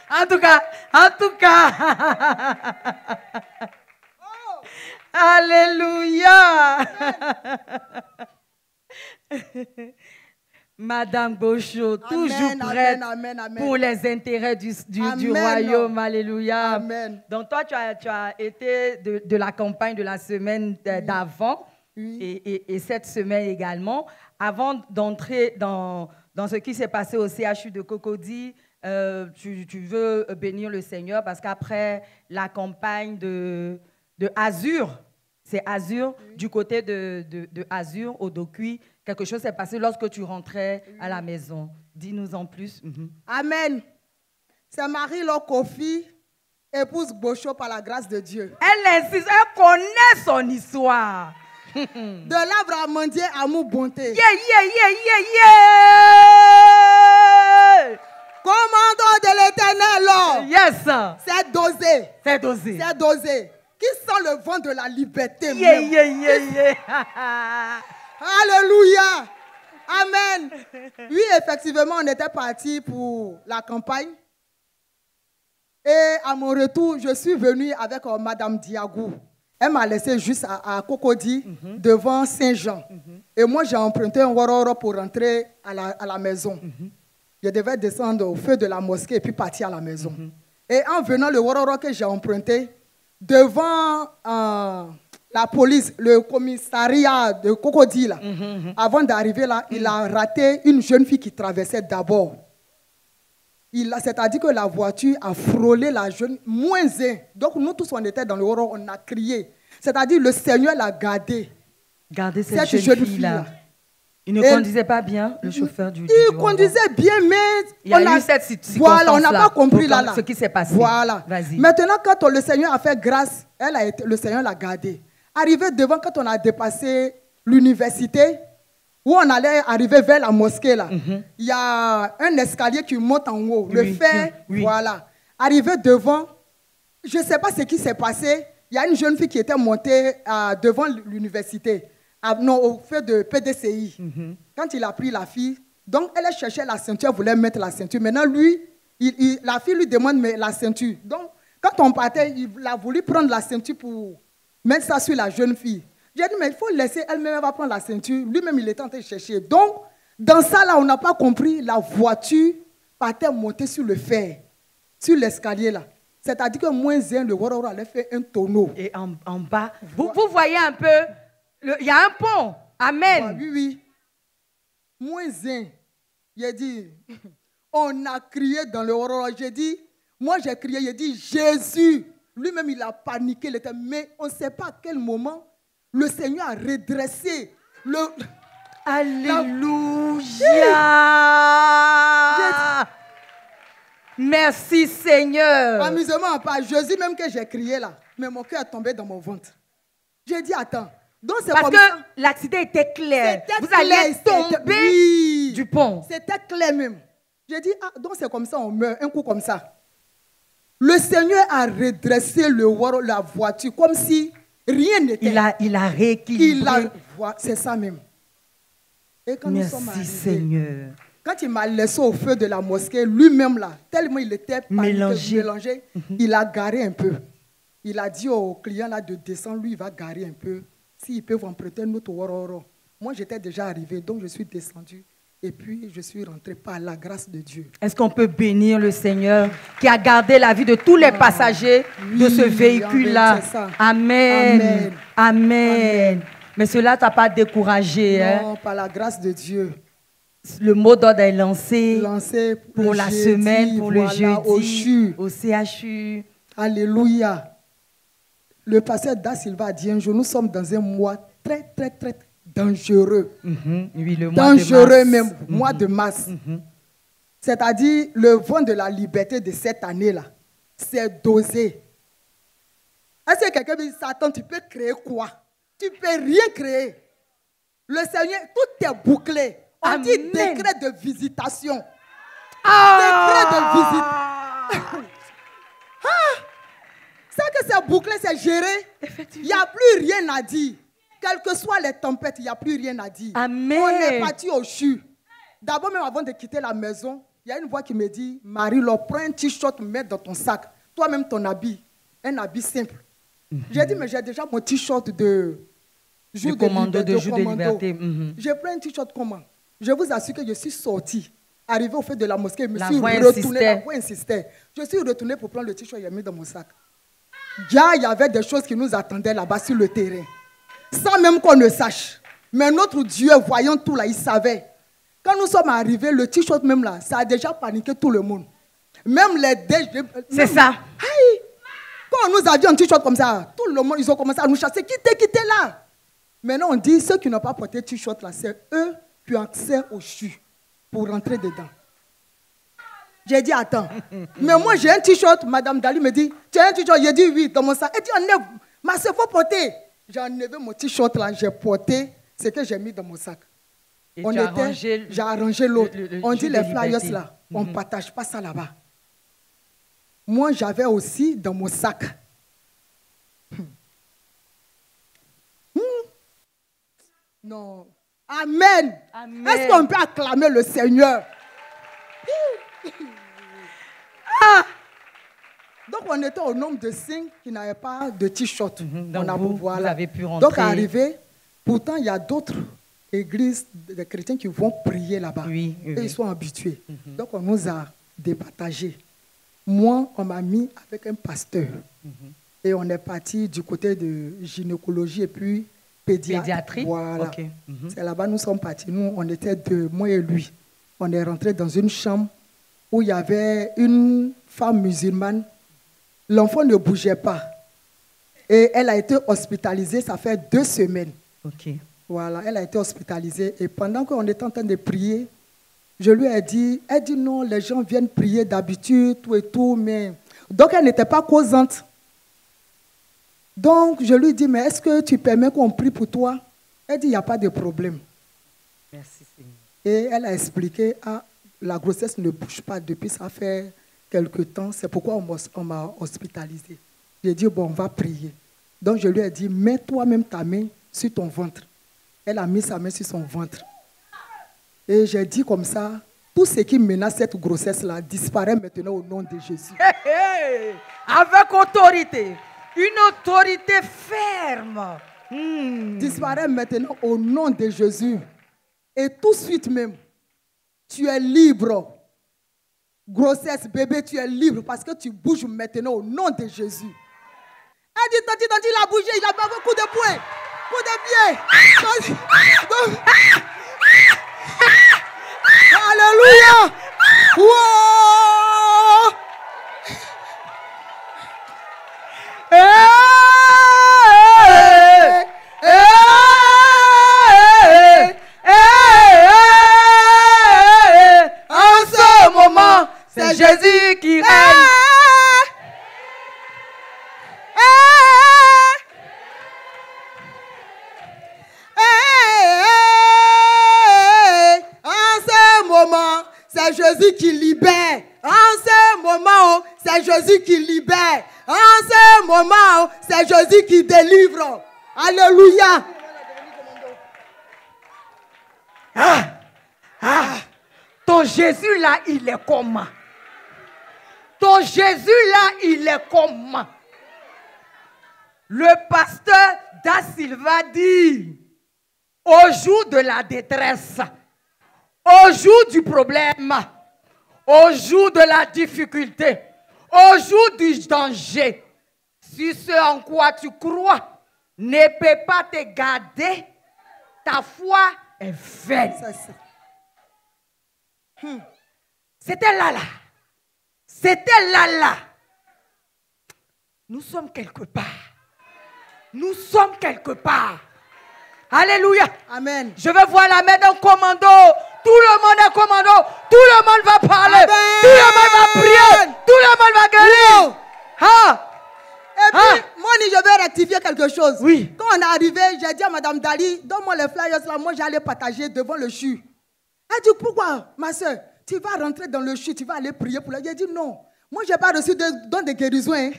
S1: En tout cas. Alléluia. Madame Bochot, toujours prête pour les intérêts du royaume. Alléluia.
S7: Amen.
S1: Donc toi, tu as été de la campagne de la semaine d'avant et cette semaine également. Avant d'entrer dans ce qui s'est passé au CHU de Cocody, tu veux bénir le Seigneur parce qu'après la campagne de Azur, c'est Azur, du côté de Azur, au Dokui, quelque chose s'est passé lorsque tu rentrais à la maison. Dis-nous en plus.
S7: Amen. C'est Marie-Laure Kofi, épouse Bochot par la grâce de Dieu.
S1: Elle insiste, elle connaît son histoire.
S7: De l'arbre amandier, amour, bonté.
S1: Yeah.
S7: Commandant de l'Éternel, Lord.
S1: Yes.
S7: C'est dosé.
S1: C'est dosé.
S7: C'est dosé. Qui sent le vent de la liberté
S1: Yeah.
S7: Alléluia. Amen. Oui, effectivement, on était parti pour la campagne. Et à mon retour, je suis venue avec Madame Diagou. Elle m'a laissé juste à Cocody, devant Saint-Jean. Et moi, j'ai emprunté un Wororo pour rentrer à la maison. Je devais descendre au feu de la mosquée et puis partir à la maison. Et en venant, le Wororo que j'ai emprunté, devant la police, le commissariat de Cocody, là, avant d'arriver là, il a raté une jeune fille qui traversait d'abord. C'est-à-dire que la voiture a frôlé la jeune, moins un. Donc nous tous, on était dans le Wororo, on a crié. C'est-à-dire le Seigneur l'a gardé.
S1: Gardez cette jeune fille-là. Il ne conduisait pas bien, le chauffeur du
S7: Il conduisait bien, mais
S1: il y a eu cette circonstance-là.
S7: Voilà, on n'a pas compris là.
S1: Ce qui s'est passé.
S7: Voilà. Maintenant, quand le Seigneur a fait grâce, le Seigneur l'a gardé. Arrivé devant, quand on a dépassé l'université, où on allait arriver vers la mosquée, là, il y a un escalier qui monte en haut. Le fer, voilà. Arrivé devant, je ne sais pas ce qui s'est passé. Il y a une jeune fille qui était montée devant l'université. Au fait de PDCI. Quand il a pris la fille, donc elle cherchait la ceinture, elle voulait mettre la ceinture. Maintenant, lui, la fille lui demande la ceinture. Donc, quand on partait, il a voulu prendre la ceinture pour mettre ça sur la jeune fille. J'ai dit, mais il faut laisser, elle-même, elle va prendre la ceinture. Lui-même, il était en train de chercher. Donc, dans ça, là, on n'a pas compris, la voiture partait monter sur le fer, sur l'escalier, là. C'est-à-dire que moins un, le Wororo allait faire un tonneau.
S1: Et en bas, vous voyez un peu, il y a un pont. Amen.
S7: Oui, oui. Moins un. Il a dit, on a crié dans le Wororo. J'ai dit, moi j'ai crié, il a dit, Jésus. Lui-même, il a paniqué. Mais on ne sait pas à quel moment le Seigneur a redressé le...
S1: Alléluia. Merci Seigneur.
S7: Amusement à part, Jésus même que j'ai crié là, mais mon cœur est tombé dans mon ventre. J'ai dit, attends. Donc c'est
S1: parce que l'accident était clair. Vous alliez tomber du pont.
S7: C'était clair même. J'ai dit, donc c'est comme ça, on meurt, un coup comme ça. Le Seigneur a redressé la voiture comme si rien n'était.
S1: Il a rééquilibré.
S7: C'est ça même. Et quand
S1: merci
S7: nous sommes arrivés,
S1: Seigneur.
S7: Quand il m'a laissé au feu de la mosquée, lui-même là, tellement il était mélangé, il a garé un peu. Il a dit au client là de descendre, lui il va garer un peu. S'ils peuvent emprunter notre Wororo. Moi j'étais déjà arrivé, donc je suis descendu. Et puis je suis rentré par la grâce de Dieu.
S1: Est-ce qu'on peut bénir le Seigneur qui a gardé la vie de tous les passagers de ce véhicule-là? Amen. Amen. Amen. Mais cela ne t'a pas découragé.
S7: Non, par la grâce de Dieu.
S1: Le mot d'ordre est lancé
S7: pour
S1: la
S7: jeudi,
S1: semaine, pour le jeudi,
S7: au
S1: CHU.
S7: Alléluia. Le pasteur Da Silva a dit un jour, nous sommes dans un mois très, très, très dangereux.
S1: Oui, le mois
S7: dangereux
S1: de mars.
S7: Même, mois de mars. C'est-à-dire, le vent de la liberté de cette année-là, c'est dosé. Est-ce que quelqu'un dit, Satan, tu peux créer quoi? Tu ne peux rien créer. Le Seigneur, tout est bouclé. On dit décret de visitation. Décret de visitation. Ça que c'est bouclé, c'est géré. Il n'y a plus rien à dire. Quelles que soient les tempêtes, il n'y a plus rien à dire.
S1: Amen.
S7: On est parti au CHU. D'abord, même avant de quitter la maison, il y a une voix qui me dit, Marie-Laure, prends un t-shirt, mets dans ton sac. Toi-même, ton habit, un habit simple. J'ai dit, mais j'ai déjà mon t-shirt de jour de liberté. J'ai pris un t-shirt comment? Je vous assure que je suis sorti, arrivé au fait de la mosquée, je me suis retourné, la voix insistait. Je suis retourné pour prendre le t-shirt, j'ai mis dans mon sac. Déjà, il y avait des choses qui nous attendaient là-bas sur le terrain, sans même qu'on ne sache. Mais notre Dieu, voyant tout là, il savait. Quand nous sommes arrivés, le t-shirt même là, ça a déjà paniqué tout le monde. Même les
S1: c'est ça.
S7: Hey, quand nous avions un t-shirt comme ça, tout le monde, ils ont commencé à nous chasser. Quittez là. Maintenant, on dit, ceux qui n'ont pas porté t-shirt là, c'est eux qui ont accès au CHU pour rentrer dedans. J'ai dit, attends. Mais moi, j'ai un t-shirt. Madame Dali me dit, tu as un t-shirt? J'ai dit, oui, dans mon sac. Elle dit, enlève. Ma soeur, il faut porter. J'ai enlevé mon t-shirt là, j'ai porté ce que j'ai mis dans mon sac. J'ai arrangé l'autre. On dit, les flyers là, on ne partage pas ça là-bas. Moi, j'avais aussi dans mon sac. Non. Amen.
S1: Amen.
S7: Est-ce qu'on peut acclamer le Seigneur? Donc, on était au nombre de 5 qui n'avaient pas de t-shirt.
S1: Donc vous avez pu rentrer.
S7: Donc, arrivé, pourtant, il y a d'autres églises des chrétiens qui vont prier là-bas.
S1: Oui, oui,
S7: Et ils sont habitués. Donc, on nous a départagés. Moi, on m'a mis avec un pasteur. Et on est parti du côté de gynécologie et puis
S1: pédiatrie.
S7: Voilà.
S1: Okay.
S7: C'est là-bas nous sommes partis. Nous, on était deux, moi et lui. On est rentré dans une chambre où il y avait une femme musulmane. L'enfant ne bougeait pas. Et elle a été hospitalisée, ça fait 2 semaines.
S1: Ok.
S7: Voilà, elle a été hospitalisée. Et pendant qu'on était en train de prier, je lui ai dit, elle dit non, les gens viennent prier d'habitude, tout et tout, mais... Donc, elle n'était pas causante. Donc, je lui dis, mais est-ce que tu permets qu'on prie pour toi? Elle dit, il n'y a pas de problème.
S1: Merci, Seigneur.
S7: Et elle a expliqué, ah, la grossesse ne bouge pas depuis, ça fait quelque temps, c'est pourquoi on m'a hospitalisée. J'ai dit, bon, on va prier. Donc, je lui ai dit, mets toi-même ta main sur ton ventre. Elle a mis sa main sur son ventre. Et j'ai dit comme ça, tout ce qui menace cette grossesse-là disparaît maintenant au nom de Jésus.
S1: Avec autorité. Une autorité ferme.
S7: Disparaît maintenant au nom de Jésus. Et tout de suite même, tu es libre. Grossesse, bébé, tu es libre parce que tu bouges maintenant au nom de Jésus. Elle dit, tanti, il a bougé, il a fait un coup de poing, coup de pied. Alléluia. Wow.
S1: En ce moment, c'est Jésus qui règne.
S7: En ce moment, c'est Jésus qui libère. En ce moment, c'est Jésus qui libère. En ce moment, c'est Jésus qui délivre. Alléluia.
S1: Ton Jésus là, il est comment? Ton Jésus là, il est comment? Le pasteur Da Silva dit, au jour de la détresse, au jour du problème, au jour de la difficulté, au jour du danger, sur ce en quoi tu crois ne peut pas te garder, ta foi est vaine. C'était là. C'était là. Nous sommes quelque part. Nous sommes quelque part. Alléluia.
S7: Amen.
S1: Je veux voir la main d'un commando. Tout le monde est commando. Tout le monde va parler.
S7: Amen.
S1: Tout le monde va prier. Tout le monde va guérir.
S7: Wow.
S1: Ah.
S7: Et puis, moi, je vais rectifier quelque chose.
S1: Oui.
S7: Quand on est arrivé, j'ai dit à Madame Dali, donne-moi les flyers là, moi j'allais partager devant le CHU. Elle dit, pourquoi, ma soeur, tu vas rentrer dans le CHU, tu vas aller prier pour la... J'ai dit, non, moi je n'ai pas reçu de don de guérison. Hein.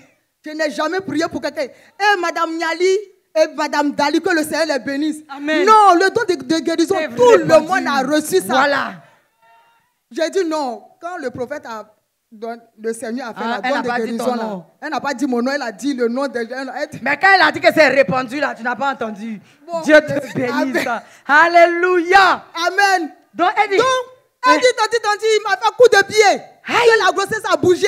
S7: Je n'ai jamais prié pour quelqu'un. Et Madame Niali et Madame Dali, que le Seigneur les bénisse.
S1: Amen.
S7: Non, le don de guérison, tout le monde a reçu ça.
S1: Voilà.
S7: J'ai dit non. Quand le prophète a... le Seigneur a fait la
S1: elle
S7: don
S1: n'a
S7: de
S1: pas dit
S7: guérison.
S1: ton
S7: Là.
S1: nom.
S7: Elle n'a pas dit mon nom, elle a dit le nom de...
S1: Mais quand elle a dit que c'est répandu là, tu n'as pas entendu.
S7: Bon,
S1: Dieu te bénisse.
S7: Amen.
S1: Alléluia.
S7: Amen.
S1: Donc elle dit,
S7: Elle dit, tanti, il m'a fait un coup de pied. Que la grossesse a bougé.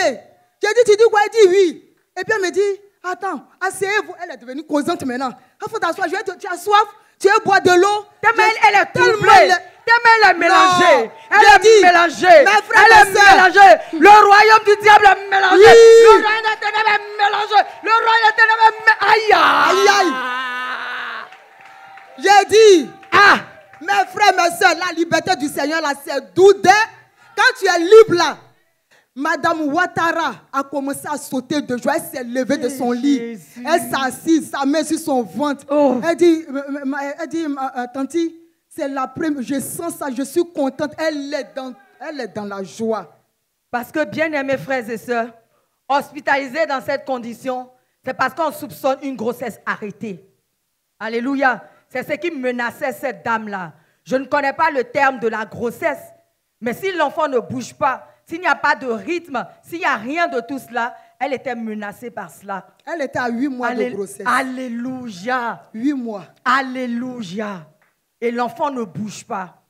S7: J'ai dit, tu dis quoi? Elle dit oui. Et puis elle me dit, attends, asseyez-vous. Elle est devenue causante maintenant. Il faut t'asseoir. Tu as soif? Tu veux boire de l'eau?
S1: elle est troublée. Elle est mélangée.
S7: Non.
S1: Elle est mélangée.
S7: Mes frères,
S1: Elle est
S7: mes sœurs.
S1: mélangée. Le royaume du diable est mélangé.
S7: Oui.
S1: Le royaume des ténèbres est mélangé. Le royaume des ténèbres est mélangé.
S7: Aïe, aïe. J'ai dit,
S1: Ah.
S7: mes frères, mes soeurs, la liberté du Seigneur, là, c'est doudé. Quand tu es libre, là, Madame Ouattara a commencé à sauter de joie. Elle s'est levée de son lit.
S1: Jésus.
S7: Elle s'est assise, sa main sur son ventre.
S1: Oh.
S7: Elle dit, tanti, c'est la première, je sens ça, je suis contente. Elle est dans la joie.
S1: Parce que, bien-aimés frères et sœurs, hospitalisés dans cette condition, c'est parce qu'on soupçonne une grossesse arrêtée. Alléluia. C'est ce qui menaçait cette dame-là. Je ne connais pas le terme de la grossesse, mais si l'enfant ne bouge pas, s'il n'y a pas de rythme, s'il n'y a rien de tout cela, elle était menacée par cela.
S7: Elle était à 8 mois de grossesse.
S1: Alléluia.
S7: 8 mois.
S1: Alléluia. Et l'enfant ne bouge pas.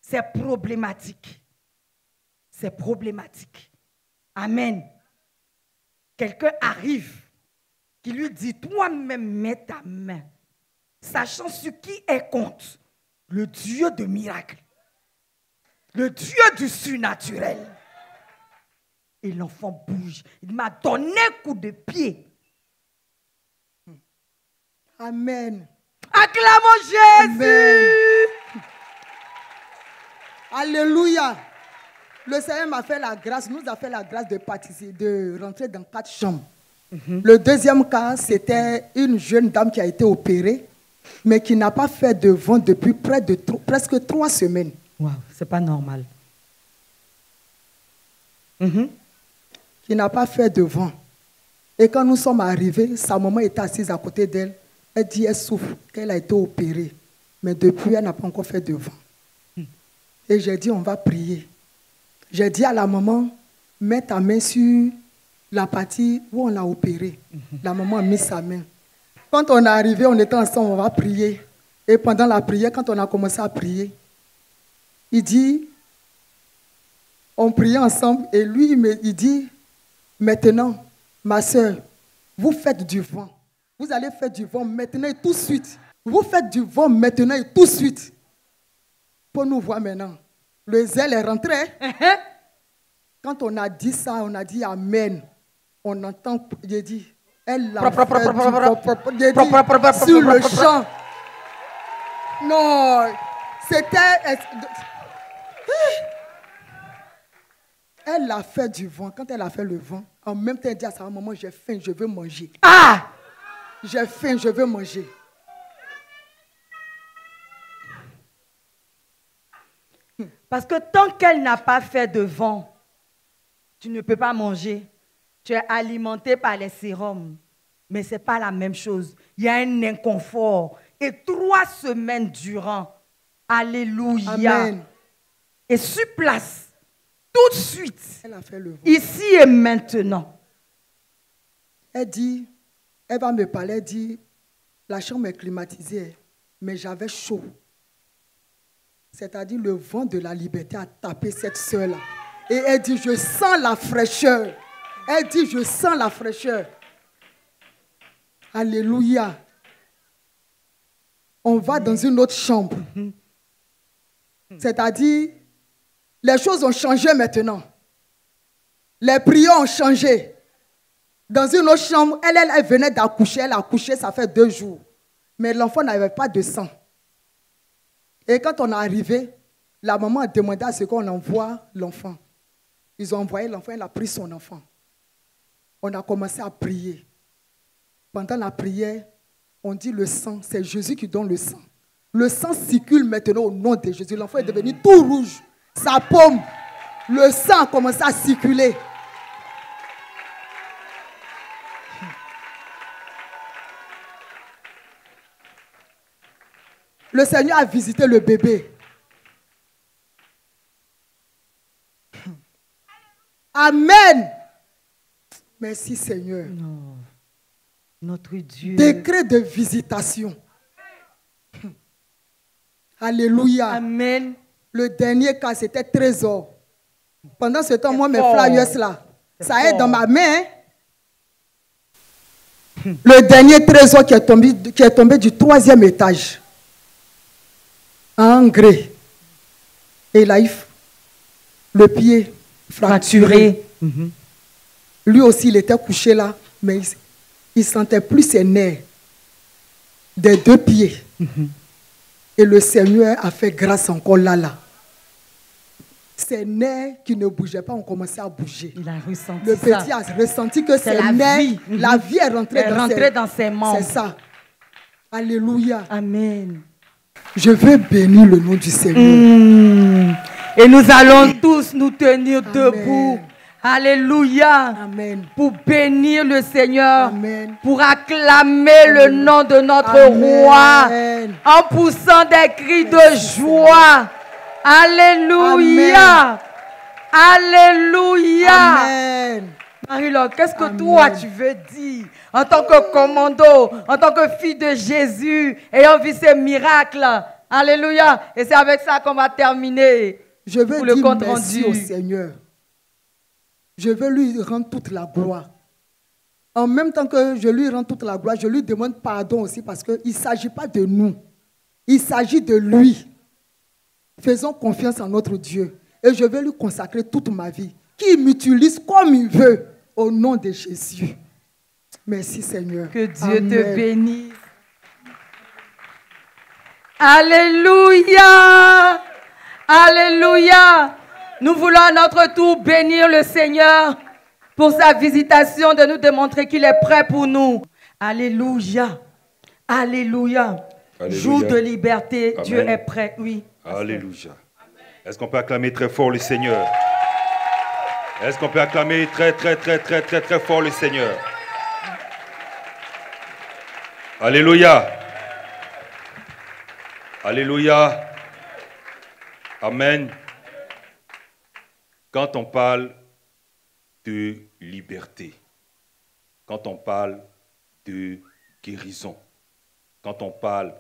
S1: C'est problématique. C'est problématique. Amen. Quelqu'un arrive qui lui dit, toi-même mets ta main, sachant sur qui elle compte, le Dieu de miracles, le Dieu du surnaturel. Et l'enfant bouge. Il m'a donné un coup de pied.
S7: Amen.
S1: Acclamons Jésus.
S7: Amen. Alléluia. Le Seigneur m'a fait la grâce, nous a fait la grâce de participer, de rentrer dans 4 chambres. Le deuxième cas, c'était une jeune dame qui a été opérée, mais qui n'a pas fait de vent depuis presque 3 semaines.
S1: Wow, c'est pas normal.
S7: Qui n'a pas fait de vent. Et quand nous sommes arrivés, sa maman était assise à côté d'elle. Elle dit, elle souffre, qu'elle a été opérée. Mais depuis, elle n'a pas encore fait de vent. Et j'ai dit, on va prier. J'ai dit à la maman, mets ta main sur la partie où on l'a opérée. La maman a mis sa main. Quand on est arrivé, on était ensemble, on va prier. Et pendant la prière, quand on a commencé à prier, il dit, on priait ensemble et lui, il dit, maintenant, ma soeur, vous faites du vent. Vous allez faire du vent maintenant et tout de suite. Vous faites du vent maintenant et tout de suite. Pour nous voir maintenant. Le zèle est rentré. Quand on a dit ça, on a dit Amen. On entend, j'ai dit, elle l'a fait sur le champ. Non, c'était... Elle a fait du vent. Quand elle a fait le vent, en même temps, elle dit à sa maman, j'ai faim, je veux manger.
S1: Ah!
S7: J'ai faim, je veux manger.
S1: Parce que tant qu'elle n'a pas fait de vent, tu ne peux pas manger. Tu es alimenté par les sérums. Mais ce n'est pas la même chose. Il y a un inconfort. Et 3 semaines durant, alléluia.
S7: Amen.
S1: Et sur place, tout de suite,
S7: Elle a fait le vent.
S1: ici et maintenant.
S7: Elle dit, elle va me parler, elle dit, la chambre est climatisée, mais j'avais chaud. C'est-à-dire le vent de la liberté a tapé cette soeur-là. Et elle dit, je sens la fraîcheur. Elle dit, je sens la fraîcheur. Alléluia. On va dans une autre chambre. C'est-à-dire, les choses ont changé maintenant. Les prières ont changé. Dans une autre chambre, elle venait d'accoucher. Elle a accouché, ça fait 2 jours. Mais l'enfant n'avait pas de sang. Et quand on est arrivé, la maman a demandé à ce qu'on envoie l'enfant. Ils ont envoyé l'enfant, elle a pris son enfant. On a commencé à prier. Pendant la prière, on dit le sang, c'est Jésus qui donne le sang. Le sang circule maintenant au nom de Jésus. L'enfant est devenu tout rouge. Sa paume, le sang a commencé à circuler. Le Seigneur a visité le bébé. Amen. Merci Seigneur.
S1: Non. Notre Dieu.
S7: Décret de visitation. Alléluia.
S1: Amen.
S7: Le dernier cas, c'était trésor. Pendant ce temps, moi, mes flyers là, ça est dans ma main. Le dernier trésor qui est tombé du 3e étage. En grès. Et là, le pied fracturé. Lui aussi, il était couché là, mais il sentait plus ses nerfs des 2 pieds. Et le Seigneur a fait grâce encore là. Ses nerfs qui ne bougeaient pas ont commencé à bouger.
S1: Il a ressenti
S7: le petit a ressenti que ses nerfs, la vie est rentrée
S1: dans ses membres.
S7: C'est ça. Alléluia.
S1: Amen.
S7: Je veux bénir le nom du Seigneur.
S1: Et nous allons tous nous tenir debout. Alléluia.
S7: Amen.
S1: Pour bénir le Seigneur.
S7: Amen.
S1: Pour acclamer le nom de notre
S7: Amen.
S1: roi. En poussant des cris de joie. Alléluia. Alléluia.
S7: Amen.
S1: Marie-Laure, qu'est-ce que
S7: Amen.
S1: toi tu veux dire en tant que commando, en tant que fille de Jésus, ayant vu ces miracles? Alléluia. Et c'est avec ça qu'on va terminer.
S7: Je veux
S1: pour le
S7: dire
S1: compte
S7: merci
S1: rendu.
S7: au Seigneur. Je veux lui rendre toute la gloire. En même temps que je lui rends toute la gloire, je lui demande pardon aussi parce qu'il ne s'agit pas de nous. Il s'agit de lui. Faisons confiance en notre Dieu. Et je vais lui consacrer toute ma vie. Qu'il m'utilise comme il veut. Au nom de Jésus. Merci Seigneur.
S1: Que Dieu
S7: Amen.
S1: te bénisse. Alléluia. Alléluia. Nous voulons à notre tour bénir le Seigneur pour sa visitation, de nous démontrer qu'il est prêt pour nous. Alléluia. Alléluia.
S8: Alléluia.
S1: Jour de liberté,
S8: Amen.
S1: Dieu est prêt. Oui.
S8: Alléluia. Est-ce qu'on peut acclamer très fort le Seigneur? Est-ce qu'on peut acclamer très fort le Seigneur? Alléluia. Alléluia. Amen. Quand on parle de liberté, quand on parle de guérison, quand on parle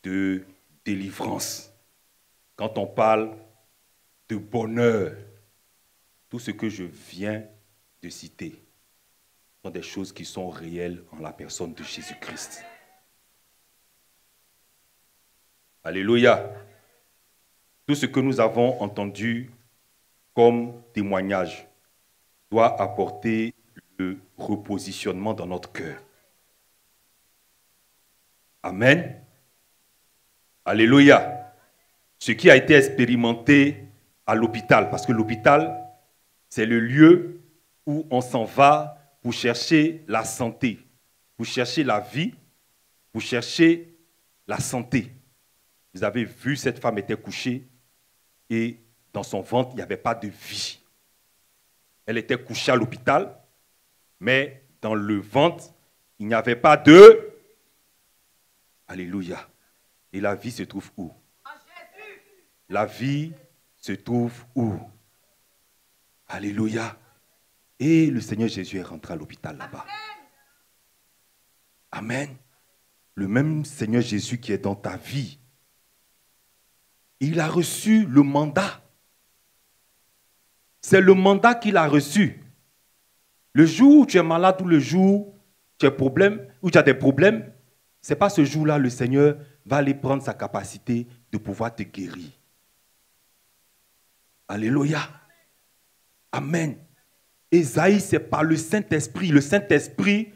S8: de délivrance, quand on parle de bonheur, tout ce que je viens de citer sont des choses qui sont réelles en la personne de Jésus-Christ. Alléluia. Tout ce que nous avons entendu comme témoignage doit apporter le repositionnement dans notre cœur. Amen. Alléluia. Ce qui a été expérimenté à l'hôpital, parce que l'hôpital, c'est le lieu où on s'en va pour chercher la santé, pour chercher la vie, pour chercher la santé. Vous avez vu, cette femme était couchée et dans son ventre, il n'y avait pas de vie. Elle était couchée à l'hôpital, mais dans le ventre, il n'y avait pas de... Alléluia. Et la vie se trouve où? La vie se trouve où? Alléluia. Et le Seigneur Jésus est rentré à l'hôpital là-bas. Amen. Le même Seigneur Jésus qui est dans ta vie, il a reçu le mandat. C'est le mandat qu'il a reçu. Le jour où tu es malade ou le jour où tu as des problèmes, ce n'est pas ce jour-là le Seigneur va aller prendre sa capacité de pouvoir te guérir. Alléluia. Amen. Ésaïe, c'est par le Saint-Esprit. Le Saint-Esprit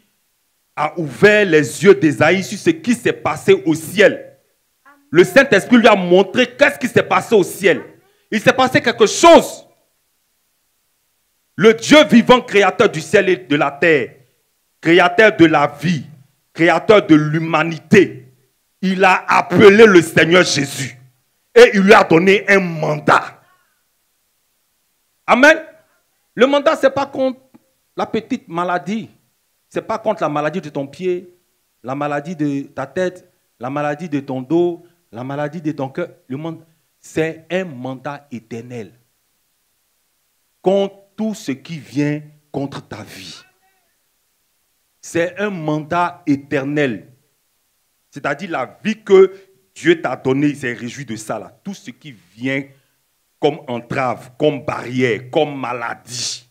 S8: a ouvert les yeux d'Ésaïe sur ce qui s'est passé au ciel. Le Saint-Esprit lui a montré qu'est-ce qui s'est passé au ciel. Il s'est passé quelque chose. Le Dieu vivant, créateur du ciel et de la terre, créateur de la vie, créateur de l'humanité, il a appelé le Seigneur Jésus et il lui a donné un mandat. Amen. Le mandat, ce n'est pas contre la petite maladie. Ce n'est pas contre la maladie de ton pied, la maladie de ta tête, la maladie de ton dos, la maladie de ton cœur. Le mandat, c'est un mandat éternel contre tout ce qui vient contre ta vie. C'est un mandat éternel. C'est-à-dire la vie que Dieu t'a donnée, il s'est réjoui de ça là. Tout ce qui vient comme entrave, comme barrière, comme maladie.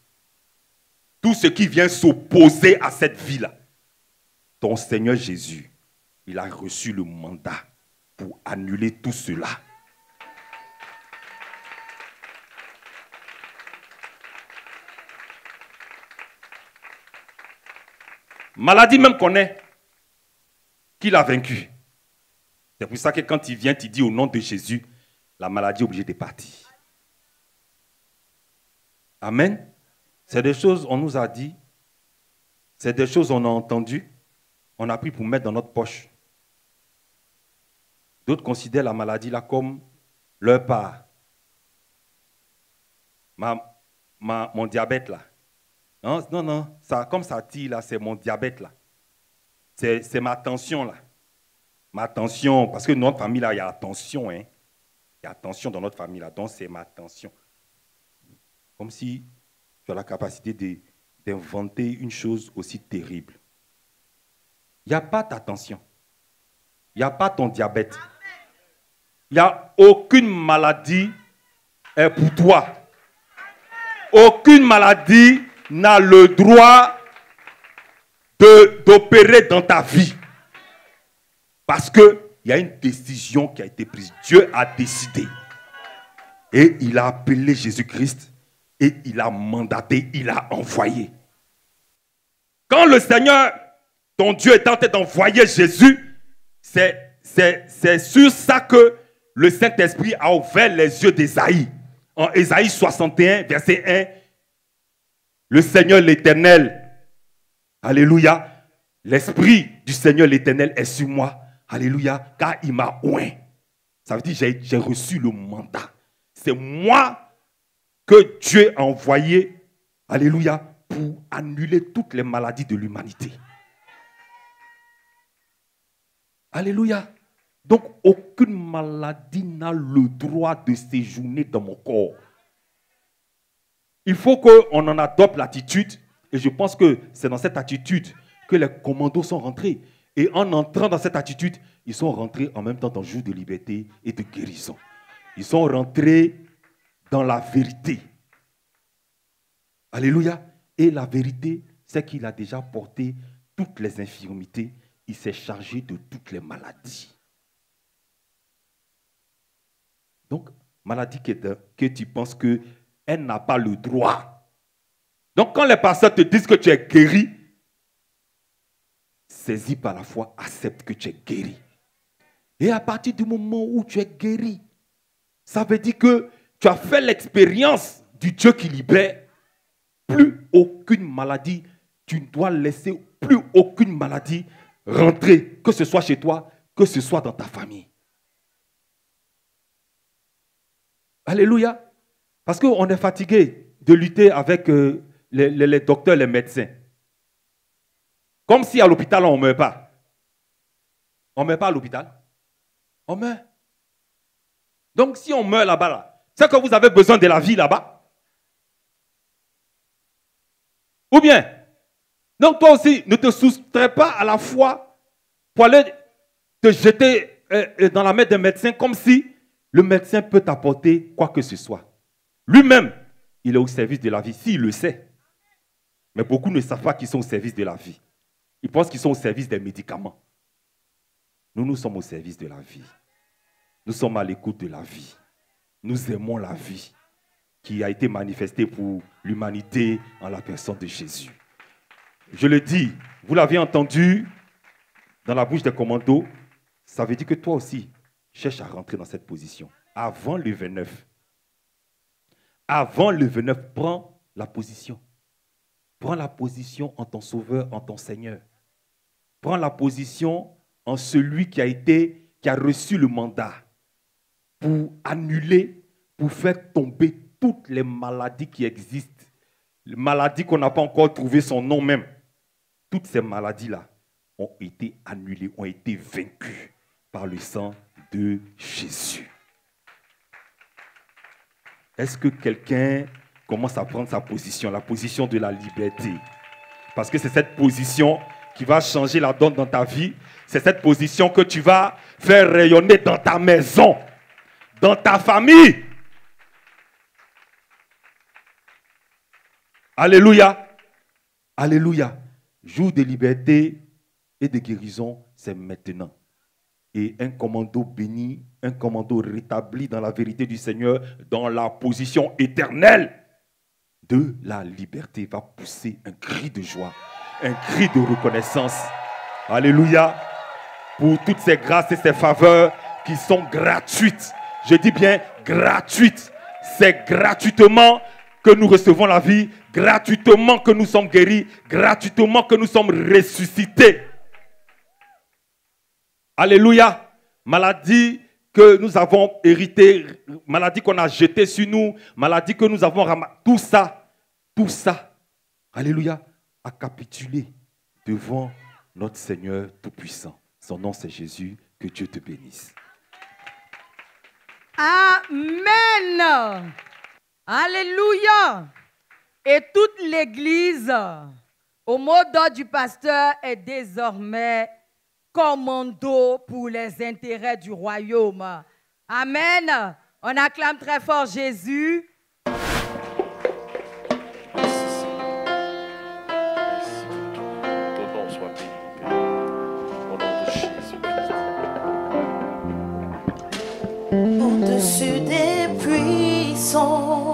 S8: Tout ce qui vient s'opposer à cette vie-là. Ton Seigneur Jésus, il a reçu le mandat pour annuler tout cela. Maladie même qu'on est, qu'il a vaincu. C'est pour ça que quand il vient, il dit au nom de Jésus, la maladie est obligée de partir. Amen. C'est des choses on nous a dit, c'est des choses on a entendues, on a pris pour mettre dans notre poche. D'autres considèrent la maladie là comme leur part. mon diabète là. Non, non, non, ça, comme ça dit là, c'est mon diabète là. C'est ma tension là. Ma tension, parce que dans notre famille là, il y a la tension, hein. Il y a la tension dans notre famille là, donc c'est ma tension. Comme si tu as la capacité d'inventer une chose aussi terrible. Il n'y a pas ta tension. Il n'y a pas ton diabète. Il n'y a aucune maladie pour toi. Aucune maladie n'a le droit d'opérer dans ta vie. Parce qu'il y a une décision qui a été prise. Dieu a décidé. Et il a appelé Jésus-Christ. Et il a mandaté, il a envoyé. Quand le Seigneur, ton Dieu, est en train d'envoyer Jésus, c'est sur ça que le Saint-Esprit a ouvert les yeux d'Ésaïe. En Ésaïe 61, verset 1, le Seigneur l'Éternel, alléluia, l'Esprit du Seigneur l'Éternel est sur moi, alléluia, car il m'a oint. Ça veut dire que j'ai reçu le mandat. C'est moi que Dieu a envoyé, alléluia, pour annuler toutes les maladies de l'humanité. Alléluia. Donc, aucune maladie n'a le droit de séjourner dans mon corps. Il faut qu'on en adopte l'attitude, et je pense que c'est dans cette attitude que les commandos sont rentrés. Et en entrant dans cette attitude, ils sont rentrés en même temps dans le jour de liberté et de guérison. Ils sont rentrés dans la vérité. Alléluia. Et la vérité, c'est qu'il a déjà porté toutes les infirmités. Il s'est chargé de toutes les maladies. Donc, maladie que tu penses qu'elle n'a pas le droit. Donc, quand les pasteurs te disent que tu es guéri, saisis par la foi, accepte que tu es guéri. Et à partir du moment où tu es guéri, ça veut dire que tu as fait l'expérience du Dieu qui libère. Plus aucune maladie, tu ne dois laisser plus aucune maladie rentrer, que ce soit chez toi, que ce soit dans ta famille. Alléluia. Parce qu'on est fatigué de lutter avec les docteurs, les médecins. Comme si à l'hôpital, on ne meurt pas. On ne meurt pas à l'hôpital. On meurt. Donc si on meurt là-bas, là, c'est que vous avez besoin de la vie là-bas. Ou bien, donc toi aussi, ne te soustrais pas à la foi pour aller te jeter dans la main d'un médecin comme si le médecin peut t'apporter quoi que ce soit. Lui-même, il est au service de la vie, s'il le sait. Mais beaucoup ne savent pas qu'ils sont au service de la vie. Ils pensent qu'ils sont au service des médicaments. Nous sommes au service de la vie. Nous sommes à l'écoute de la vie. Nous aimons la vie qui a été manifestée pour l'humanité en la personne de Jésus. Je le dis, vous l'avez entendu dans la bouche des commandos, ça veut dire que toi aussi, cherche à rentrer dans cette position. Avant le 29. Avant le 29, prends la position. Prends la position en ton Sauveur, en ton Seigneur. Prends la position en celui qui a reçu le mandat pour annuler, pour faire tomber toutes les maladies qui existent. Les maladies qu'on n'a pas encore trouvé son nom même. Toutes ces maladies-là ont été annulées, ont été vaincues par le sang de Jésus. Est-ce que quelqu'un commence à prendre sa position, la position de la liberté? Parce que c'est cette position qui va changer la donne dans ta vie. C'est cette position que tu vas faire rayonner dans ta maison, dans ta famille. Alléluia. Alléluia. Jour de liberté et de guérison, c'est maintenant. Et un commando béni, un commando rétabli dans la vérité du Seigneur, dans la position éternelle de la liberté, va pousser un cri de joie, un cri de reconnaissance. Alléluia. Pour toutes ces grâces et ces faveurs qui sont gratuites. Je dis bien gratuites. C'est gratuitement que nous recevons la vie, gratuitement que nous sommes guéris, gratuitement que nous sommes ressuscités. Alléluia. Maladie que nous avons héritée, maladie qu'on a jetée sur nous, maladie que nous avons ramassée, tout ça, tout ça, alléluia, à capituler devant notre Seigneur Tout-Puissant. Son nom, c'est Jésus. Que Dieu te bénisse.
S1: Amen. Alléluia. Et toute l'Église, au mot d'ordre du pasteur, est désormais commando pour les intérêts du royaume. Amen. On acclame très fort Jésus.
S9: Au-dessus des puissants.